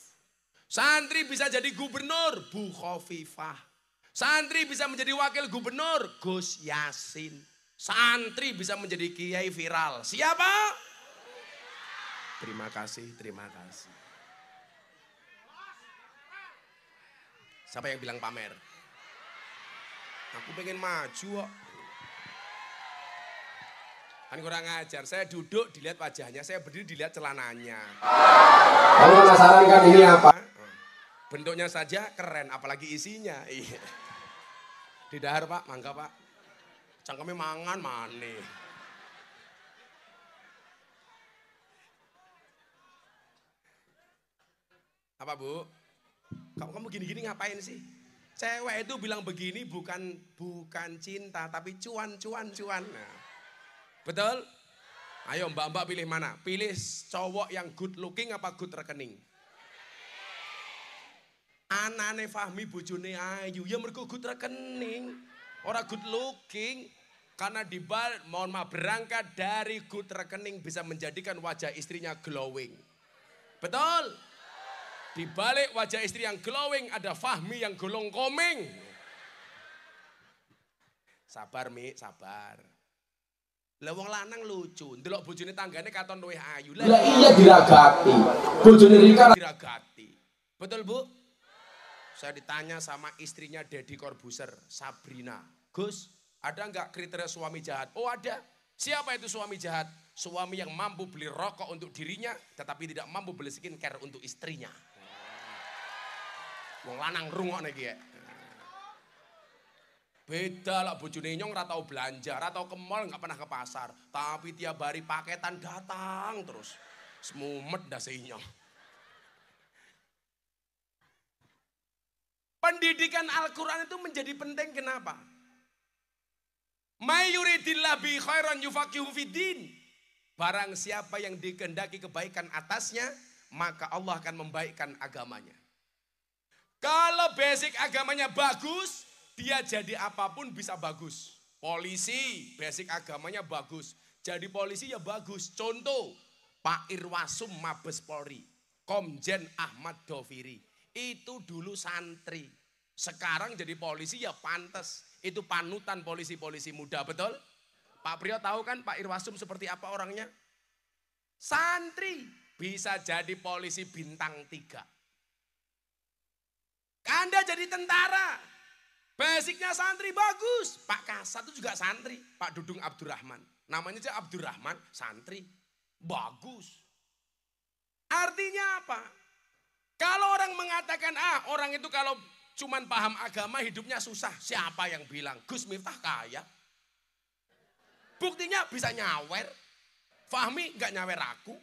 Santri bisa jadi gubernur, Bu Khofifah. Santri bisa menjadi wakil gubernur, Gus Yasin. Santri bisa menjadi kiai viral. Siapa? Terima kasih, terima kasih. Siapa yang bilang pamer? Aku pengen maju kok. Kan kurang ajar, saya duduk dilihat wajahnya, saya berdiri dilihat celananya. Kamu penasaran kan ini apa? Bentuknya saja keren, apalagi isinya. Iya. Di dahar Pak, mangga Pak. Cangkemnya mangan maneh. Apa Bu? Kamu gini-gini ngapain sih? Cewek itu bilang begini bukan cinta, tapi cuan. Nah, betul? Ayo mbak-mbak pilih mana? Pilih cowok yang good looking apa good rekening? Anane Fahmi bojone Ayu, ya mergo good rekening. Orang good looking. Karena mohon maaf, berangkat dari good rekening bisa menjadikan wajah istrinya glowing. Betul? Di balik wajah istri yang glowing ada Fahmi yang golong komeng. Sabar Mi, sabar. Lah wong lanang lucu, ndelok bojone tanggane katon luwih ayu. Lah iya diragati. Bojone Rika diragati. Betul Bu? Saya ditanya sama istrinya Deddy Corbuzier, Sabrina. Gus, ada nggak kriteria suami jahat? Oh ada. Siapa itu suami jahat? Suami yang mampu beli rokok untuk dirinya, tetapi tidak mampu beli skincare untuk istrinya. Wong lanang rungokne iki. Beda lah bojone nyong ora tau belanja, ora tau ke mall, enggak pernah ke pasar, tapi tiap hari paketan datang terus. Semumet dase nyong. Pendidikan Al-Qur'an itu menjadi penting kenapa? May yuridillah bi khairan yufaqihu fiddin. Barang siapa yang dikehendaki kebaikan atasnya, maka Allah akan membaikkan agamanya. Kalau basic agamanya bagus, dia jadi apapun bisa bagus. Polisi, basic agamanya bagus. Jadi polisi ya bagus. Contoh, Pak Irwasum Mabes Polri, Komjen Ahmad Doviri. Itu dulu santri. Sekarang jadi polisi ya pantas. Itu panutan polisi-polisi muda, betul? Pak Priyo tahu kan Pak Irwasum seperti apa orangnya? Santri bisa jadi polisi bintang 3. Anda jadi tentara, basicnya santri bagus. Pak Kasat itu juga santri, Pak Dudung Abdurrahman. Namanya aja Abdurrahman, santri, bagus. Artinya apa? Kalau orang mengatakan, orang itu kalau cuman paham agama hidupnya susah. Siapa yang bilang? Gus Miftah kaya. Buktinya bisa nyawer. Fahmi gak nyawer aku.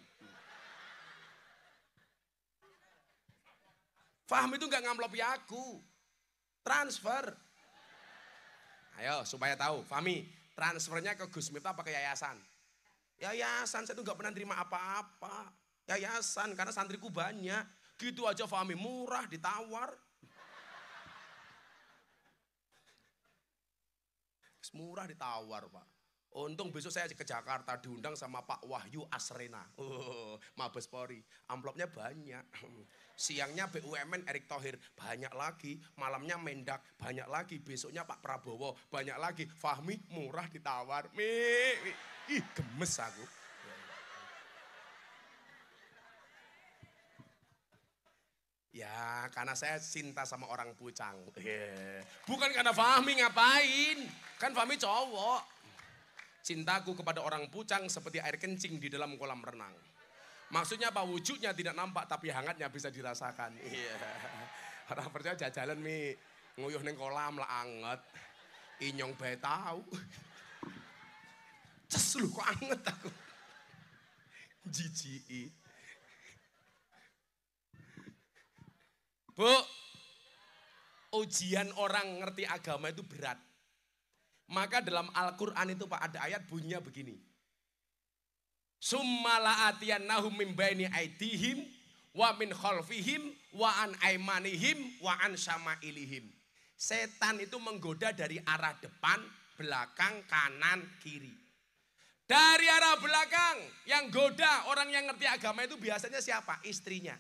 Fahmi itu gak ngamplopi aku. Transfer. Ayo supaya tahu. Fahmi, transfernya ke Gus Miftah pakai yayasan. Yayasan, saya tuh gak pernah terima apa-apa. Yayasan, karena santriku banyak. Gitu aja Fahmi, murah, ditawar. Murah ditawar Pak. Untung besok saya ke Jakarta diundang sama Pak Wahyu Asrena. Mabes Polri. Amplopnya banyak. Siangnya BUMN Erick Thohir, banyak lagi. Malamnya Mendak, banyak lagi. Besoknya Pak Prabowo, banyak lagi. Fahmi murah ditawar. Ih, gemes aku. Ya, karena saya cinta sama orang Pucang. Bukan karena Fahmi ngapain. Kan Fahmi cowok. Cintaku kepada orang Pucang seperti air kencing di dalam kolam renang. Maksudnya apa? Wujudnya tidak nampak tapi hangatnya bisa dirasakan. Iya. Orang percaya jajalan mi nguyuh ning kolam lah anget. Inyong bae tahu. Ces lu kok anget aku. Jijiki. Bu, ujian orang ngerti agama itu berat. Maka dalam Al-Quran itu Pak ada ayat bunyinya begini. Summala atiyannahum min baini aidihim wa min khalfihim wa an aimanihim wa an syama'ilihim. Setan itu menggoda dari arah depan, belakang, kanan, kiri. Dari arah belakang yang goda orang yang ngerti agama itu biasanya siapa? Istrinya.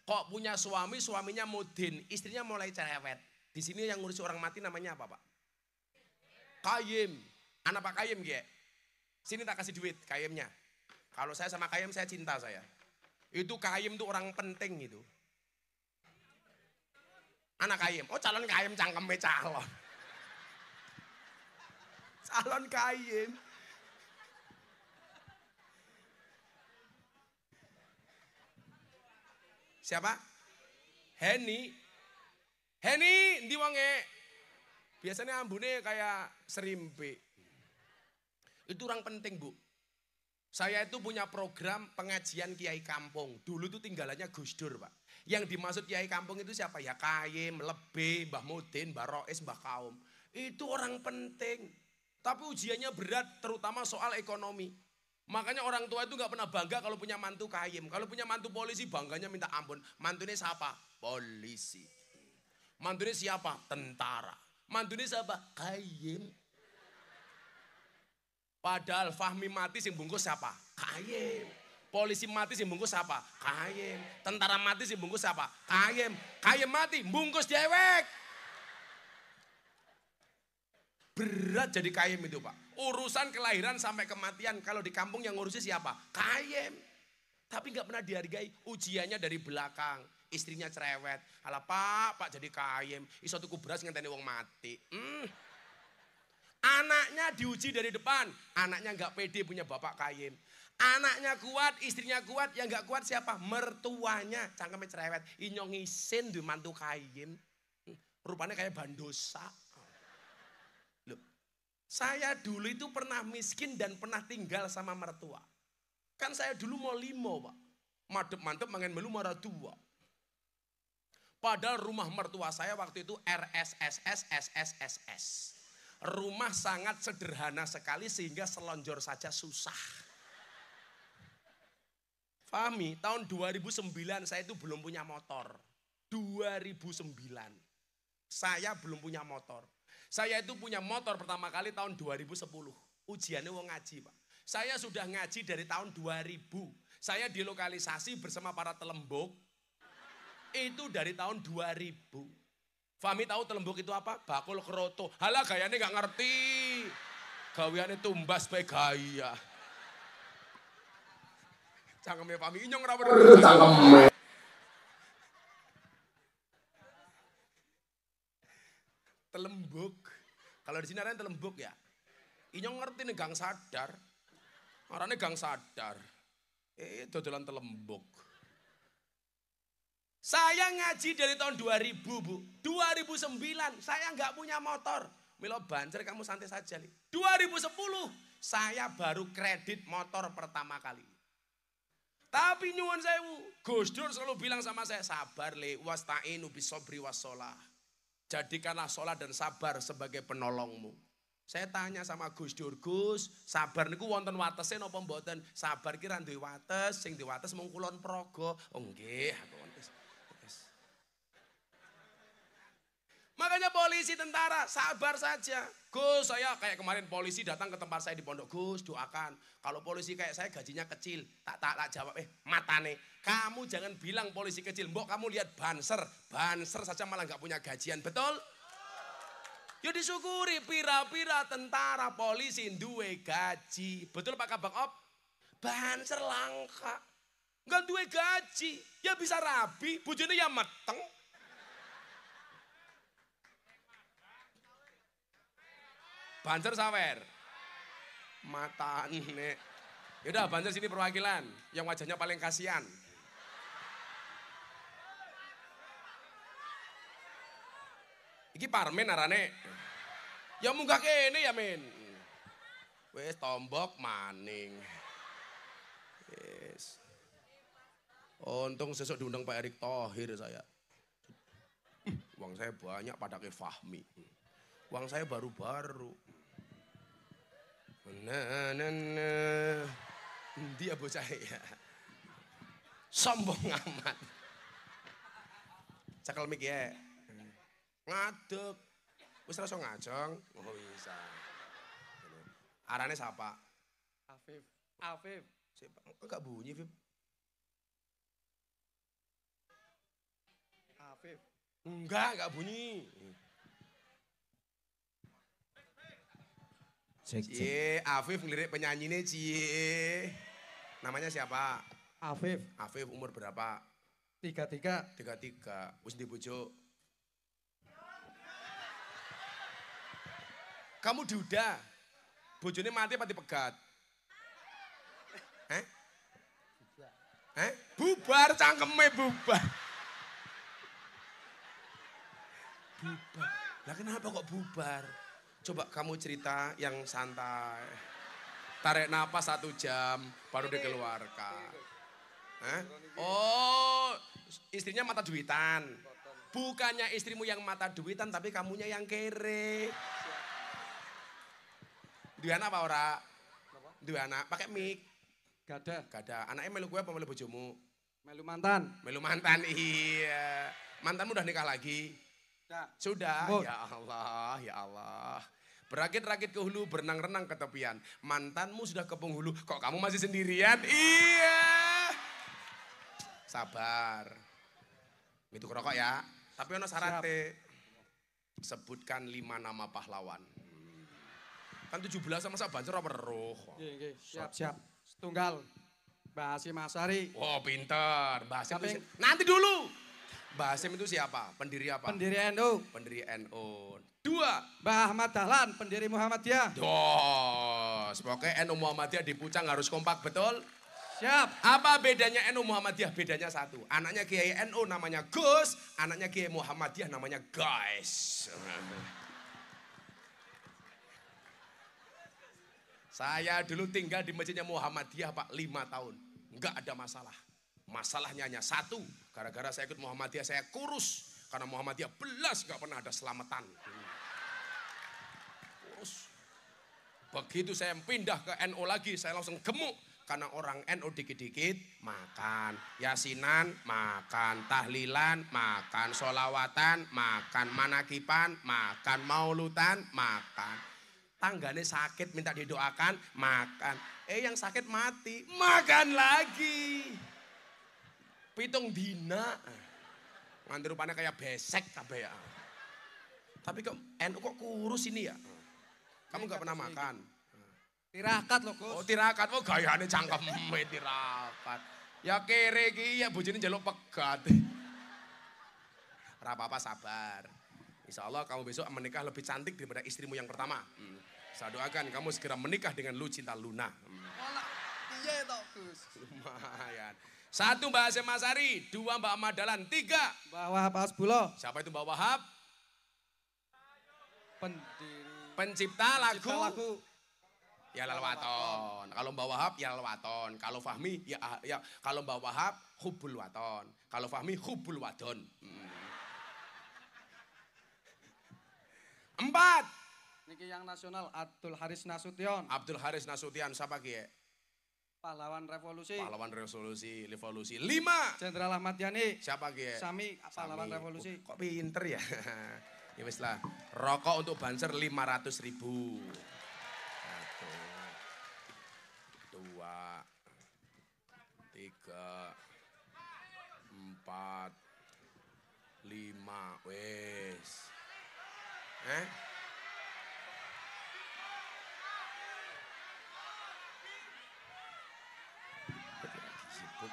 Kok punya suami, suaminya mudin, istrinya mulai cerewet. Di sini yang ngurusi orang mati namanya apa Pak? Kayim. Anak Pak Kayim ya. Sini tak kasih duit Kayimnya. Kalau saya sama Kayim saya cinta saya. Itu Kayim tuh orang penting itu. Anak Kayim. Oh calon Kayim cangkeme calon. Calon Kayim. Siapa? Heni. Heni ndi wonge? Biasanya ambune kayak serimpi. Itu orang penting Bu. Saya itu punya program pengajian Kiai Kampung. Dulu tuh tinggalannya Gus Dur Pak. Yang dimaksud Kiai Kampung itu siapa? Ya Kayim, Lebe, Mbah Mudin, Mbah Rois, Mbah Kaum. Itu orang penting. Tapi ujiannya berat terutama soal ekonomi. Makanya orang tua itu gak pernah bangga kalau punya mantu Kayim. Kalau punya mantu polisi bangganya minta ampun. Mantunya siapa? Polisi. Mantunya siapa? Tentara. Mantunya siapa? Kayim. Padahal Fahmi mati sing bungkus siapa? Kayim. Polisi mati sing bungkus siapa? Kayim. Tentara mati sing bungkus siapa? Kayim. Kayim mati bungkus dewek. Berat jadi Kayim itu Pak. Urusan kelahiran sampai kematian kalau di kampung yang ngurusi siapa? Kayim. Tapi nggak pernah dihargai. Ujiannya dari belakang. Istrinya cerewet. Alah Pak jadi Kayim. Iso tuku beras ngenteni wong mati. Anaknya diuji dari depan. Anaknya nggak pede punya bapak Kayim. Anaknya kuat, istrinya kuat. Yang nggak kuat siapa? Mertuanya. Cangkeme cerewet. Inyong isin di mantu Kayim. Rupanya kayak bandosa. Loh, saya dulu itu pernah miskin dan pernah tinggal sama mertua. Kan saya dulu mau limo Pak. Madep-madep mangen melu marah tua. Padahal rumah mertua saya waktu itu RSSS, SSSS. Rumah sangat sederhana sekali sehingga selonjor saja susah. Fahmi, tahun 2009 saya itu belum punya motor. 2009. Saya belum punya motor. Saya itu punya motor pertama kali tahun 2010. Ujiannya wong ngaji Pak. Saya sudah ngaji dari tahun 2000. Saya dilokalisasi bersama para telembuk. Itu dari tahun 2000. Fahmi tahu telembuk itu apa? Bakul keroto. Halah gayanya gak ngerti. Gawiannya tumbas baik gaya. Cangkeme Fahmi inyong ora bener. Cangkeme. Telembuk. Kalau di sini ada telembuk ya. Inyong ngerti nih gang sadar. Orangnya gang sadar. Dodolan telembuk. Saya ngaji dari tahun 2000 Bu. 2009 saya nggak punya motor. Milo bancer kamu santai saja nih. 2010 saya baru kredit motor pertama kali. Tapi nyuwun sewu, Gus Dur selalu bilang sama saya, sabar le, wasta'inu bisobri wassalah. Jadikanlah sholat dan sabar sebagai penolongmu. Saya tanya sama Gus Dur, Gus, sabar niku wonten watese napa mboten? Sabar ki ra duwe wates, sing duwe wates mung kulon praga. Oh nggih, aku wates. Maka namanya polisi, tentara, sabar saja. Gus, saya kayak kemarin polisi datang ke tempat saya di pondok. Gus, doakan. Kalau polisi kayak saya gajinya kecil, tak jawab, matane. Kamu jangan bilang polisi kecil, mbok kamu lihat banser. Banser saja malah nggak punya gajian, betul? Ya disyukuri, pira-pira tentara, polisi, duwe gaji. Betul Pak Kabak Op? Banser langka. Nggak duwe gaji, ya bisa rabi, bojone ya meteng. Banser sawer. Matane. Yaudah Banser sini perwakilan, yang wajahnya paling kasihan. Iki Parmen arane. Ya munggah kene ya men. Wes tombok maning. Yes. Untung sesuk diundang Pak Erick Thohir saya. Uang saya banyak pada ke Fahmi. Uang saya baru-baru. Nah. Dia bocah ya. Sombong amat. Cekel mik ya. Ngadeg. Wis rasa ngajeng. Oh bisa. Arane siapa? Afif. Afif. Enggak bunyi, Fif. Afif. Enggak bunyi. Cie, Afif ngelirik penyanyine Cie. Namanya siapa? Afif. Afif umur berapa? 33. 33. Wis di bojo. Kamu duda. Bojone mati apa dipegat? Bubar cangkeme bubar. Bubar. Lah kenapa kok bubar? Coba kamu cerita yang santai. Tarik napas 1 jam baru dikeluarkan. Oh, istrinya mata duitan. Bukannya istrimu yang mata duitan tapi kamunya yang kere. Dua anak apa ora? Dua anak, pakai mic. Gak ada. Anaknya melu gue apa melu bojomu? Melu mantan. Melu mantan, iya. Mantanmu udah nikah lagi? Sudah. Mbok. Ya Allah. Berakit-rakit ke hulu, berenang-renang ke tepian. Mantanmu sudah ke penghulu, kok kamu masih sendirian? Iya. Sabar. Itu kerokok ya. Tapi ono syaratnya. Sebutkan 5 nama pahlawan. Kan 17 sama sak banser apa roh. Siap. Setunggal. Mbah Hasyim Asyari. Oh pinter. Mbah Hasyim Tapi- itu nanti dulu. Mbah Hasyim itu siapa? Pendiri apa? Pendiri NU. Pendiri NU. 2. Mbah Ahmad Dahlan. Pendiri Muhammadiyah. Dos. Pokoknya NU Muhammadiyah di Pucang harus kompak, betul? Siap. Apa bedanya NU Muhammadiyah? Bedanya 1. Anaknya Kiai NU namanya Gus. Anaknya Kiai Muhammadiyah namanya Guys. Saya dulu tinggal di masjidnya Muhammadiyah Pak 5 tahun. Enggak ada masalah. Masalahnya hanya 1. Gara-gara saya ikut Muhammadiyah saya kurus. Karena Muhammadiyah belas enggak pernah ada selamatan. Kurus. Begitu saya pindah ke NU lagi saya langsung gemuk. Karena orang NU dikit-dikit makan. Yasinan, makan tahlilan, makan solawatan, makan manakipan, makan maulutan, makan. Tanggane sakit minta didoakan, makan. Yang sakit mati, makan lagi. 7 dina. Nganti rupanya kayak besek kabeh ya. Tapi kok NU kok kurus ini ya? Kamu gak pernah makan? Tirakat loh Gus. Oh tirakat, oh gayane cangkeme tirakat. Ya kere iki ya bojone njaluk pegat. Ora apa-apa sabar. Insya Allah kamu besok menikah lebih cantik daripada istrimu yang pertama. Saya doakan kamu segera menikah dengan Lucinta Luna. Iya toh Gus. Lumayan. 1 Mbak Hasyim Asyari, 2 Mbak Ahmad Dahlan, 3. Mbah Wahab Hasbullah. Siapa itu Mbak Wahab? Pendiri. Pencipta lagu. Pencipta lagu. Ya Lalwaton. Kalau Mbak Wahab ya Lalwaton. Kalau Fahmi ya kalau Mbak Wahab Hubbul Waton. Kalau Fahmi Hubbul Wadon. 4. Niki yang nasional Abdul Haris Nasution. Abdul Haris Nasution siapa ki? Pahlawan revolusi. Pahlawan revolusi. 5. Jenderal Ahmad Yani. Siapa ki? Sami pahlawan revolusi. Kok pinter ya? Ya wis lah, rokok untuk Banser 500.000. 1, 2, 3, 4, 5, wis. Sibuk.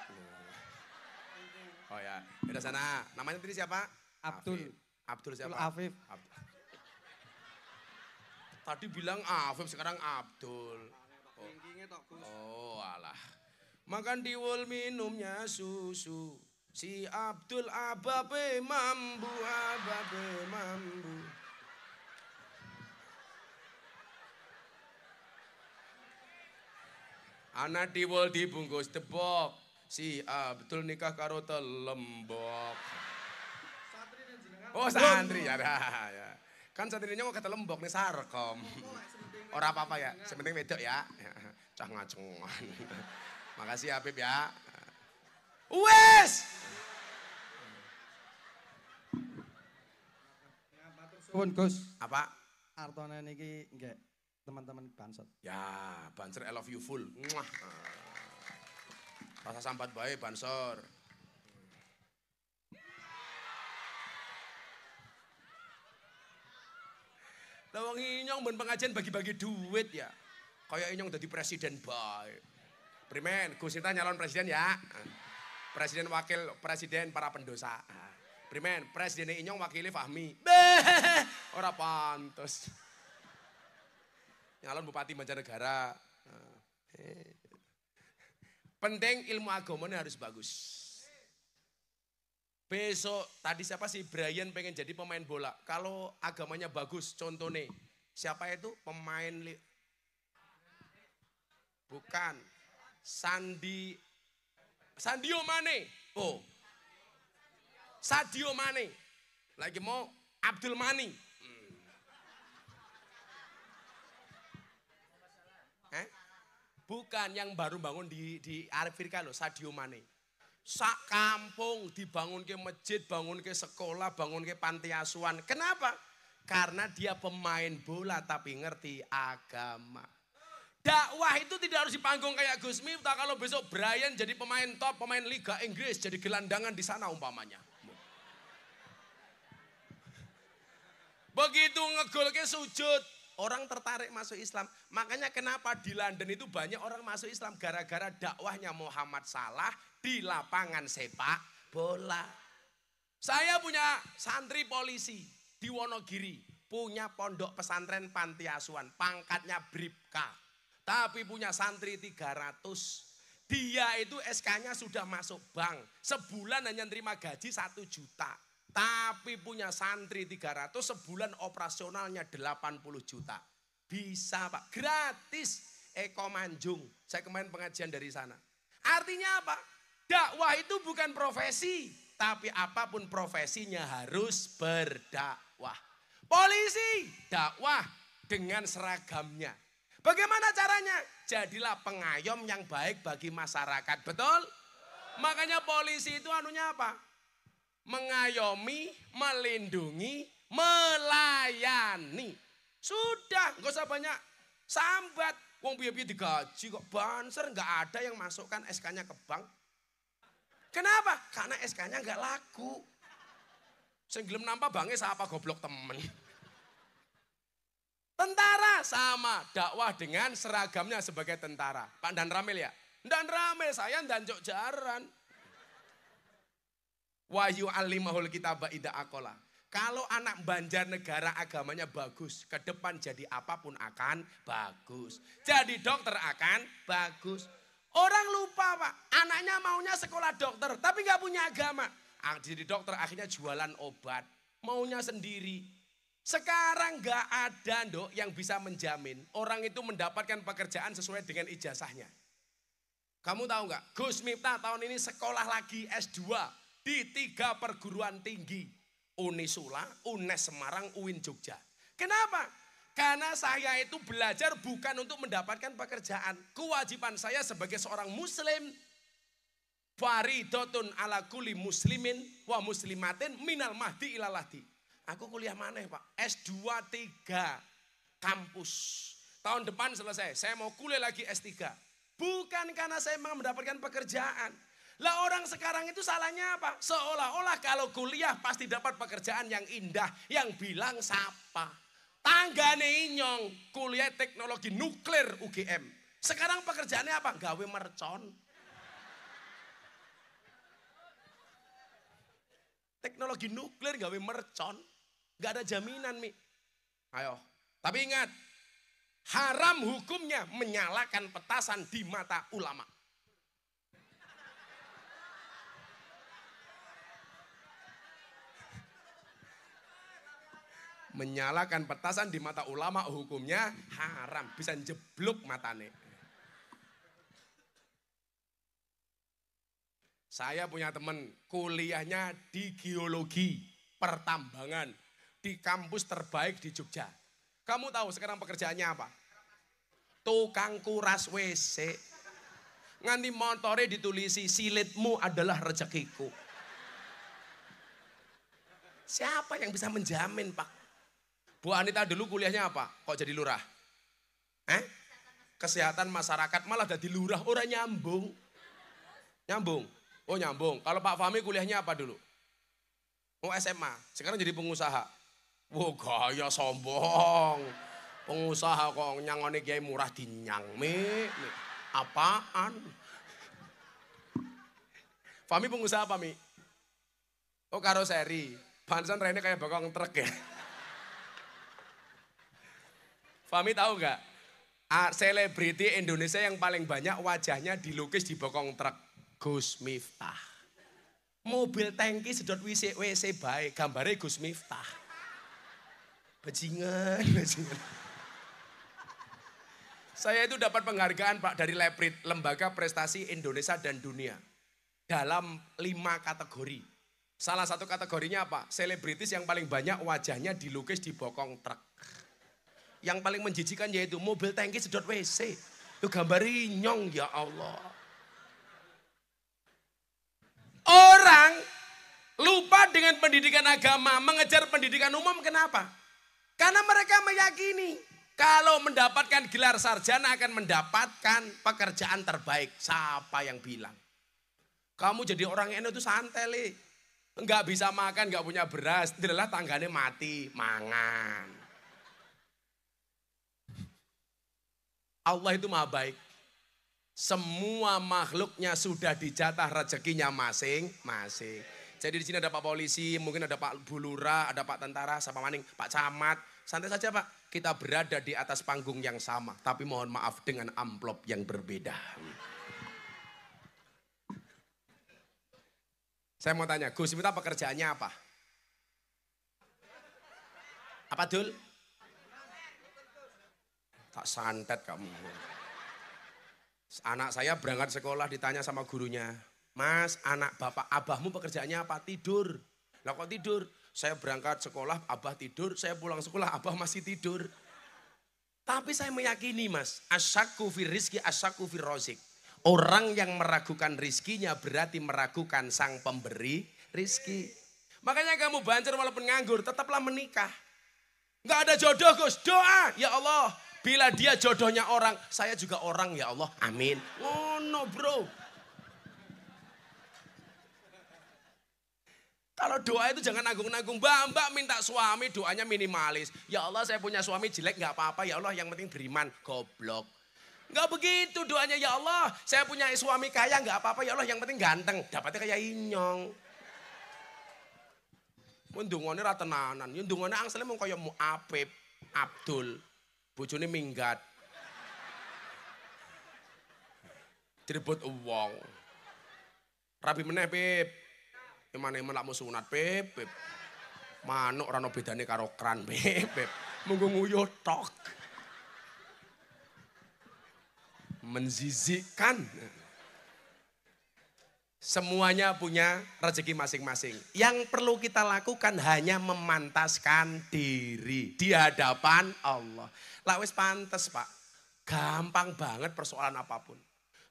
Oh ya, udah sana. Namanya tadi siapa? Abdul. Abdul siapa? Afif. Tadi bilang Afif, sekarang Abdul. Tingginya tok Gus. Oh alah. Makan diwul minumnya susu. Si Abdul ababe mambu, ababe mambu. Anak diwul dibungkus tebok. Si Abdul nikah karo telembok. Oh santri ya, ya. Kan santrinya kok kata lembok nih sarkom. Ora apa-apa ya, sepenting wedok ya. Cah ngacengan. Makasih Habib ya. Wes. Suwun Gus. Apa? Artone niki nggih teman-teman Banser. Ya, Banser I love you full. Muah. Rasa sambat bae Banser. Lawang Inyong ben pengajian bagi-bagi duit ya. Kayak Inyong jadi presiden baik. Primen, Gus Sinta nyalon presiden ya. Presiden wakil presiden para pendosa. Primen, presiden Inyong wakili Fahmi. Ora pantes. Nyalon Bupati Banjarnegara. Penting ilmu agamanya harus bagus. Besok tadi siapa sih Brian pengen jadi pemain bola. Kalau agamanya bagus, contohnya siapa itu pemain bukan Sadio Mane. Oh, Sadio Mane. Lagi mau Abdul Mani. Bukan yang baru bangun di Afrika loh, Sadio Mane. Sak kampung dibangun ke masjid, bangun ke sekolah, bangun ke panti asuhan. Kenapa? Karena dia pemain bola tapi ngerti agama. Dakwah itu tidak harus di panggung kayak Gus Miftah. Kalau besok Brian jadi pemain top, pemain Liga Inggris, jadi gelandangan di sana umpamanya. Begitu ngegol ke sujud, orang tertarik masuk Islam. Makanya kenapa di London itu banyak orang masuk Islam gara-gara dakwahnya Muhammad Salah di lapangan sepak bola. Saya punya santri polisi di Wonogiri, punya pondok pesantren panti asuhan, pangkatnya Bribka. Tapi punya santri 300. Dia itu SK-nya sudah masuk bank, sebulan hanya terima gaji 1 juta. Tapi punya santri 300, sebulan operasionalnya 80 juta. Bisa Pak, gratis. Eko Manjung, saya kemarin pengajian dari sana. Artinya apa? Dakwah itu bukan profesi, tapi apapun profesinya harus berdakwah. Polisi, dakwah dengan seragamnya. Bagaimana caranya? Jadilah pengayom yang baik bagi masyarakat, betul? Makanya polisi itu anunya apa? Mengayomi, melindungi, melayani. Sudah, nggak usah banyak sambat. Wong piye-piye digaji kok Banser, nggak ada yang masukkan SK-nya ke bank. Kenapa? Karena SK-nya nggak laku. Sing gelem nampak bangnya siapa goblok temen. Tentara sama, dakwah dengan seragamnya sebagai tentara. Pak Dan Ramil ya? Dan Ramil, saya dan Jok Jaran. Wahyu alimahul kitabah ida akola. Kalau anak Banjarnegara agamanya bagus, ke depan jadi apapun akan bagus. Jadi dokter akan bagus. Orang lupa Pak, anaknya maunya sekolah dokter, tapi nggak punya agama. Jadi dokter akhirnya jualan obat, maunya sendiri. Sekarang nggak ada Dok yang bisa menjamin orang itu mendapatkan pekerjaan sesuai dengan ijazahnya. Kamu tahu nggak? Gus Miftah tahun ini sekolah lagi S2 di 3 perguruan tinggi. Unisula, UNES Semarang, UIN Jogja. Kenapa? Karena saya itu belajar bukan untuk mendapatkan pekerjaan. Kewajiban saya sebagai seorang muslim, faridotun ala kulli muslimin wa muslimatin minal mahdi ilalahdi. Aku kuliah mana Pak? S2 3 kampus. Tahun depan selesai, saya mau kuliah lagi S3. Bukan karena saya mau mendapatkan pekerjaan. Lah orang sekarang itu salahnya apa? Seolah-olah kalau kuliah pasti dapat pekerjaan yang indah. Yang bilang siapa? Tanggane Inyong, kuliah teknologi nuklir UGM. Sekarang pekerjaannya apa? Gawe mercon. Teknologi nuklir gawe mercon. Gak ada jaminan Mi. Ayo. Tapi ingat. Haram hukumnya menyalakan petasan di mata ulama. Menyalakan petasan di mata ulama hukumnya haram. Bisa jeblok matane. Saya punya teman kuliahnya di geologi, pertambangan. Di kampus terbaik di Jogja. Kamu tahu sekarang pekerjaannya apa? Tukang kuras WC. Nganti motornya ditulisi, silitmu adalah rezekiku. Siapa yang bisa menjamin Pak? Bu Anita dulu kuliahnya apa? Kok jadi lurah? Kesehatan masyarakat malah jadi lurah, orang nyambung. Nyambung? Oh nyambung. Kalau Pak Fahmi kuliahnya apa dulu? Oh SMA, sekarang jadi pengusaha. Wah gaya sombong. Pengusaha kok nyangone kiai murah dinyang Mi. Apaan? Fahmi pengusaha apa Mi? Oh karoseri. Pansan Rene kayak bokong truk ya. Fahmi tahu nggak? Selebriti Indonesia yang paling banyak wajahnya dilukis di bokong truk. Gus Miftah. Mobil tangki sedot WC baik, gambarnya Gus Miftah. Bajingan. Saya itu dapat penghargaan Pak dari Leprit, Lembaga Prestasi Indonesia dan Dunia. Dalam 5 kategori. Salah satu kategorinya apa? Selebritis yang paling banyak wajahnya dilukis di bokong truk. Yang paling menjijikan yaitu mobil tangki sedot WC. Itu gambar Inyong ya Allah. Orang lupa dengan pendidikan agama, mengejar pendidikan umum kenapa? Karena mereka meyakini kalau mendapatkan gelar sarjana akan mendapatkan pekerjaan terbaik. Siapa yang bilang? Kamu jadi orang NU itu santai li. Enggak bisa makan, enggak punya beras. Adalah tanggane mati, mangan. Allah itu maha baik. Semua makhluknya sudah dijatah rezekinya masing-masing. Jadi di sini ada Pak Polisi, mungkin ada Pak Bulura, ada Pak Tentara, siapa maning, Pak Camat. Santai saja Pak, kita berada di atas panggung yang sama. Tapi mohon maaf dengan amplop yang berbeda. Saya mau tanya, Gus Miftah pekerjaannya apa? Apa Dul? Tak santet kamu. Anak saya berangkat sekolah ditanya sama gurunya. Mas, anak bapak, abahmu pekerjaannya apa? Tidur. Lah kok tidur? Saya berangkat sekolah, abah tidur. Saya pulang sekolah, abah masih tidur. Tapi saya meyakini mas, asyakku fi rizki, asyakku fi rozik. Orang yang meragukan rizkinya berarti meragukan sang pemberi rizki. Makanya kamu bancar walaupun nganggur, tetaplah menikah. Nggak ada jodoh Gus, doa. Ya Allah, bila dia jodohnya orang, saya juga orang ya Allah. Amin. Oh no bro. Kalau doa itu jangan nanggung-nanggung. Mbak minta suami doanya minimalis. Ya Allah saya punya suami jelek gak apa-apa. Ya Allah yang penting beriman. Goblok. Gak begitu doanya. Ya Allah saya punya suami kaya gak apa-apa. Ya Allah yang penting ganteng. Dapatnya kayak Inyong. Mendungannya ratenanan. Mendungannya angselnya mau kayak Mu'apib. Abdul. Bojone minggat. Direbut uang. Rabi meneh Pip. Mana-mana lak mau sunat Pip. Manuk rano bedane karo kran Pip. Munggu nguyuh tok. Menzizikkan. Semuanya punya rezeki masing-masing. Yang perlu kita lakukan hanya memantaskan diri di hadapan Allah. Lah wis pantes Pak. Gampang banget persoalan apapun.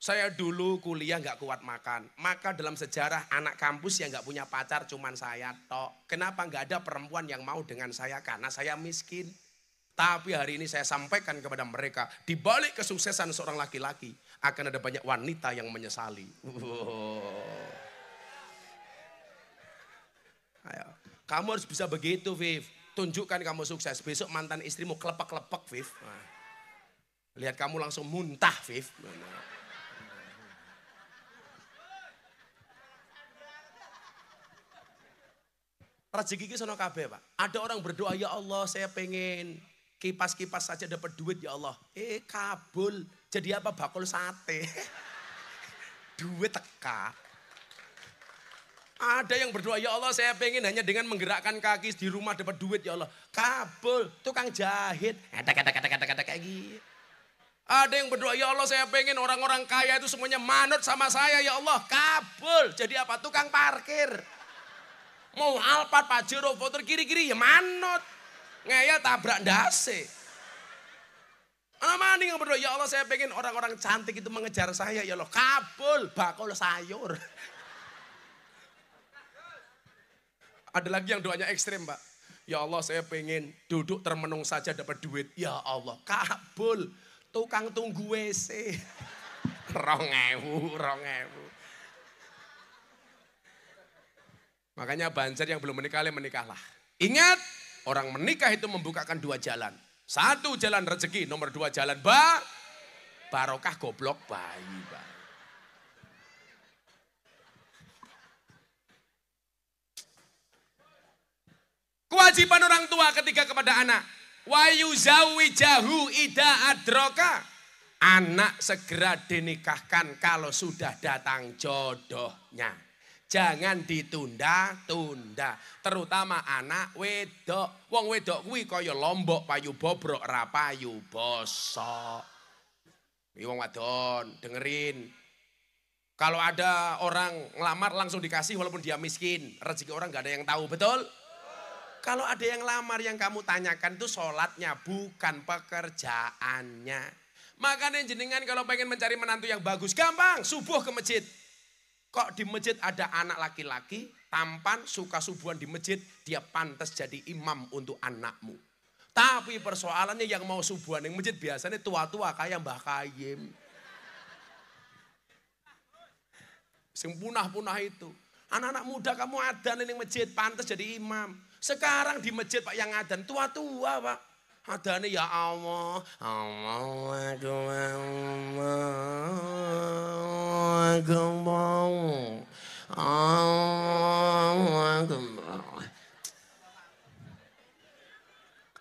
Saya dulu kuliah nggak kuat makan. Maka dalam sejarah anak kampus yang nggak punya pacar cuman saya tok. Kenapa nggak ada perempuan yang mau dengan saya? Karena saya miskin. Tapi hari ini saya sampaikan kepada mereka, di balik kesuksesan seorang laki-laki akan ada banyak wanita yang menyesali. Ayo, kamu harus bisa begitu, Viv. Tunjukkan kamu sukses. Besok mantan istrimu kelepek-kelepek, Viv. Nah, lihat kamu langsung muntah, Viv. Rezeki itu sono kabeh, Pak. Ada orang berdoa, ya Allah saya pengen kipas-kipas saja dapat duit ya Allah. Kabul. Jadi apa? Bakul sate. Duit teka. Ada yang berdoa, ya Allah saya pengen hanya dengan menggerakkan kaki di rumah dapat duit ya Allah. Kabul. Tukang jahit. Kata kayak gitu. Ada yang berdoa, ya Allah saya pengen orang-orang kaya itu semuanya manut sama saya ya Allah. Kabul. Jadi apa? Tukang parkir. Mau Alphard, Pajero, motor kiri-kiri ya manut. Ngeyel tabrak ndase. Ana maning yang berdoa, ya Allah saya pengen orang-orang cantik itu mengejar saya ya Allah. Kabul, bakul sayur. Ada lagi yang doanya ekstrim, Pak. Ya Allah saya pengen duduk termenung saja dapat duit. Ya Allah, kabul. Tukang tunggu WC. 2000. Makanya Banjar yang belum menikah, menikahlah. Ingat, orang menikah itu membukakan 2 jalan. 1 jalan rezeki, nomor 2 jalan barokah goblok bayi. Kewajiban orang tua ketika kepada anak. Wa yuzawijahu ida adroka. Anak segera dinikahkan kalau sudah datang jodohnya. Jangan ditunda-tunda. Terutama anak wedok. Wong wedok kuwi kaya lombok payu bobrok ra payu bosok. Iki wong wadon, dengerin. Kalau ada orang ngelamar langsung dikasih walaupun dia miskin. Rezeki orang gak ada yang tahu, betul? Kalau ada yang lamar yang kamu tanyakan itu sholatnya bukan pekerjaannya. Makanya jenengan kalau pengen mencari menantu yang bagus gampang, subuh ke masjid. Kok di masjid ada anak laki-laki, tampan, suka subuhan di masjid, dia pantas jadi imam untuk anakmu. Tapi persoalannya yang mau subuhan di masjid biasanya tua-tua kayak Mbah Kayim. Sing punah-punah itu. Anak-anak muda kamu adzan di masjid, pantas jadi imam. Sekarang di masjid Pak yang adzan tua-tua Pak. Adane ya Allah,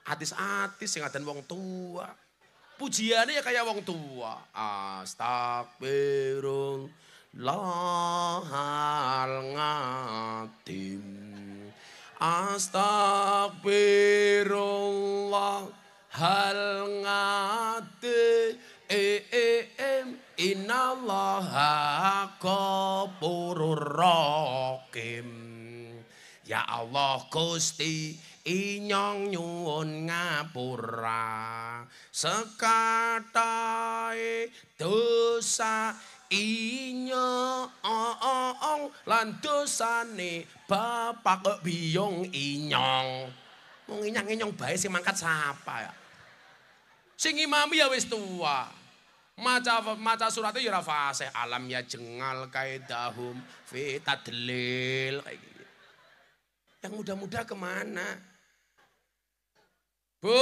Atis-atis sing adan wong tua. Pujiannya ya kayak wong tua. Astagfirullahaladzim. Astagfirullahaladzim. Innallaha ghafurur rahim. Ya Allah Gusti inyong nyuwun ngapura sekatahe dosa inyong lan dosane bapak biyong inyong. Wong inyong bae sing mangkat sapa ya? Sing imami ya wis tua. Maca suratnya ya ora fasih alam ya jengal kaidahum fi tadlil kayak gitu. Yang muda-muda kemana? Bu,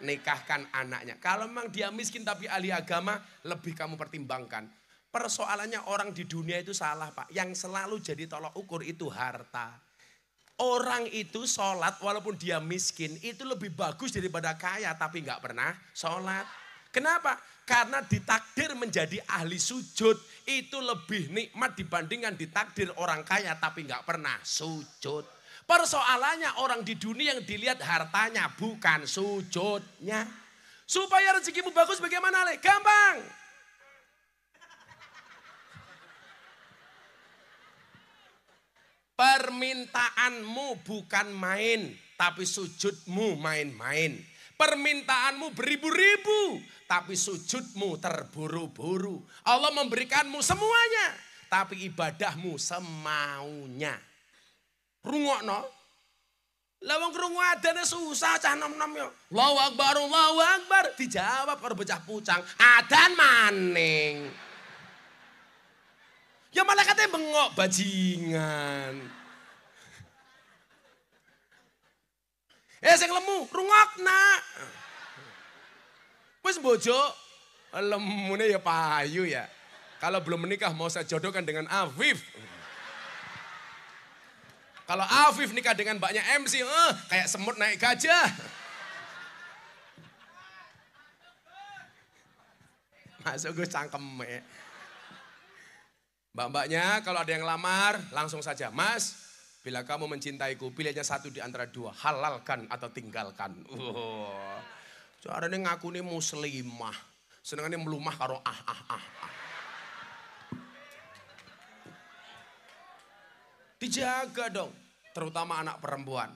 nikahkan anaknya. Kalau memang dia miskin tapi ahli agama, lebih kamu pertimbangkan. Persoalannya orang di dunia itu salah Pak. Yang selalu jadi tolak ukur itu harta. Orang itu sholat walaupun dia miskin itu lebih bagus daripada kaya tapi nggak pernah sholat. Kenapa? Karena ditakdir menjadi ahli sujud itu lebih nikmat dibandingkan ditakdir orang kaya tapi nggak pernah sujud. Persoalannya orang di dunia yang dilihat hartanya bukan sujudnya. Supaya rezekimu bagus bagaimana Le? Gampang. Permintaanmu bukan main, tapi sujudmu main-main. Permintaanmu beribu-ribu, tapi sujudmu terburu-buru. Allah memberikanmu semuanya, tapi ibadahmu semaunya. Rungokno. Lah wong krungu adane susah cah nom-nom yo. Allahu Akbar, Allahu Akbar. Dijawab karo bocah pucang, adan maning. Ya malaikate bengok bajingan. Sing lemu, rungokna. Wis bojo, lemune ya payu ya. Kalau belum menikah mau saya jodohkan dengan Afif. Kalau Afif nikah dengan mbaknya MC, kayak semut naik gajah. Masuk gue cangkem. Mbak-mbaknya kalau ada yang lamar, langsung saja. Mas, bila kamu mencintaiku, pilihnya satu di antara dua. Halalkan atau tinggalkan. Caranya ngaku ini muslimah. Senengannya melumah karo Dijaga dong, terutama anak perempuan.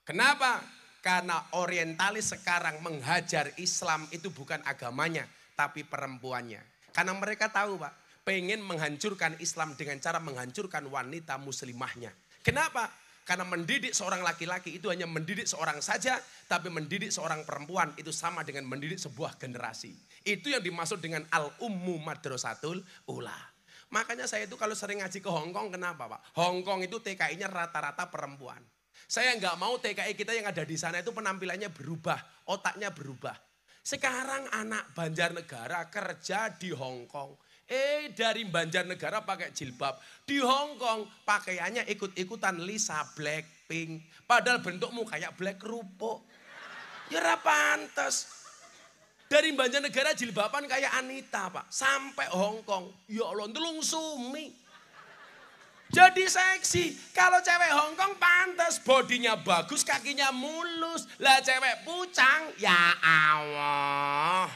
Kenapa? Karena orientalis sekarang menghajar Islam itu bukan agamanya, tapi perempuannya. Karena mereka tahu Pak, pengen menghancurkan Islam dengan cara menghancurkan wanita muslimahnya. Kenapa? Karena mendidik seorang laki-laki itu hanya mendidik seorang saja, tapi mendidik seorang perempuan itu sama dengan mendidik sebuah generasi. Itu yang dimaksud dengan al-ummu madrasatul ula. Makanya saya itu kalau sering ngaji ke Hongkong, kenapa Pak? Hongkong itu TKI-nya rata-rata perempuan. Saya nggak mau TKI kita yang ada di sana itu penampilannya berubah, otaknya berubah. Sekarang anak Banjarnegara kerja di Hongkong. Dari Banjarnegara pakai jilbab. Di Hongkong pakaiannya ikut-ikutan Lisa Blackpink. Padahal bentukmu kayak black kerupuk. Ya pantes. Dari Banjarnegara jilbaban kayak Anita Pak. Sampai Hongkong. Ya Allah telung sumi. Jadi seksi. Kalau cewek Hongkong pantes. Bodinya bagus, kakinya mulus. Lah cewek pucang. Ya Allah.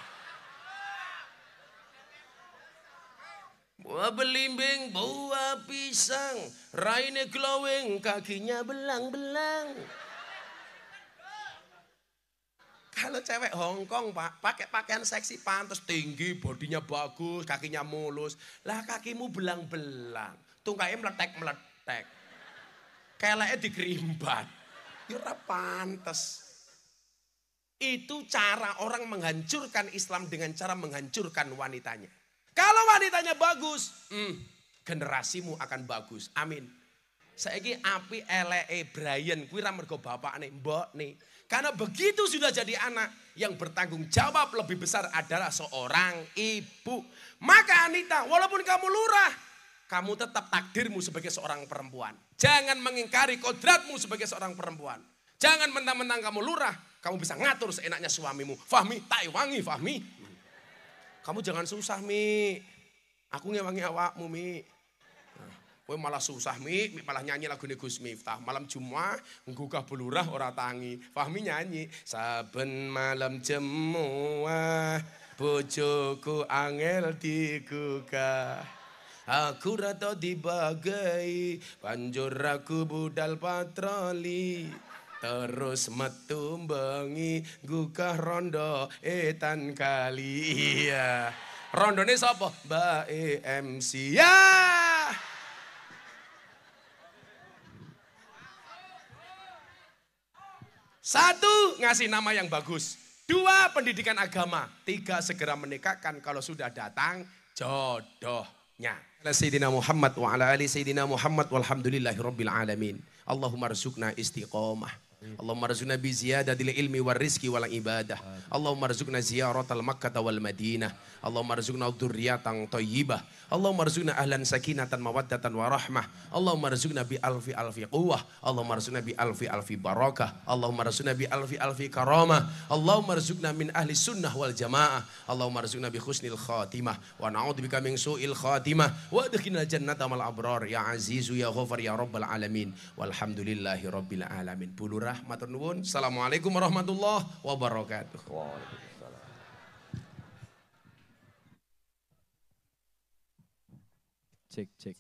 Buah belimbing, buah pisang, raine glowing, kakinya belang-belang. Kalau cewek Hongkong Pak, pakai pakaian seksi pantas, tinggi, bodinya bagus, kakinya mulus. Lah kakimu belang-belang, tungkainya meletek-meletek. Keleknya dikerimbat. Ya ora pantes. Itu cara orang menghancurkan Islam dengan cara menghancurkan wanitanya. Kalau wanitanya bagus, generasimu akan bagus. Amin. Saiki api eleke Brian kuwi ra mergo bapakne, mbokne. Karena begitu sudah jadi anak, yang bertanggung jawab lebih besar adalah seorang ibu. Maka Anita, walaupun kamu lurah, kamu tetap takdirmu sebagai seorang perempuan. Jangan mengingkari kodratmu sebagai seorang perempuan. Jangan mentang-mentang kamu lurah, kamu bisa ngatur seenaknya suamimu. Fahmi, tak wangi Fahmi. Kamu jangan susah Mi, aku ngewangi awakmu Mi. Kowe malah susah Mi malah nyanyi lagu Gus Miftah. Malam Jumat nggugah belurah ora tangi. Fahmi nyanyi, saben malam jemuah bojoku angel digugah. Aku rata dibagai, banjur aku budal patroli. Terus metu bengi gugah rondo etan kali. Iya. Rondone sapa? Mbak MC. Ya. Satu, ngasih nama yang bagus. Dua, pendidikan agama. Tiga, segera menikahkan kalau sudah datang jodohnya. Sayyidina Muhammad wa ala ali Sayyidina Muhammad walhamdulillahi rabbil alamin. Allahumma rizukna istiqomah. Allahumma rizukna bi ziyadatil ilmi wal rizki wal ibadah. Allahumma rizukna ziyaratal Makkah wal Madinah. Allahumma rizukna dzurriatan thayyibah. Allahumma rizukna ahlan sakinatan mawaddatan wa rahmah. Allahumma rizukna bi alfi quwwah. Allahumma rizukna bi alfi barakah. Allahumma rizukna bi alfi karamah. Allahumma rizukna min ahli sunnah wal jamaah. Allahumma rizukna bi husnil khatimah wa na'udzubika min su'il khatimah. Wa adkhilna jannata mal abrar ya azizu ya ghafar ya rabbal alamin. Walhamdulillahi rabbil alamin. Bulurah matur nuwun. Assalamualaikum warahmatullahi wabarakatuh. Cek.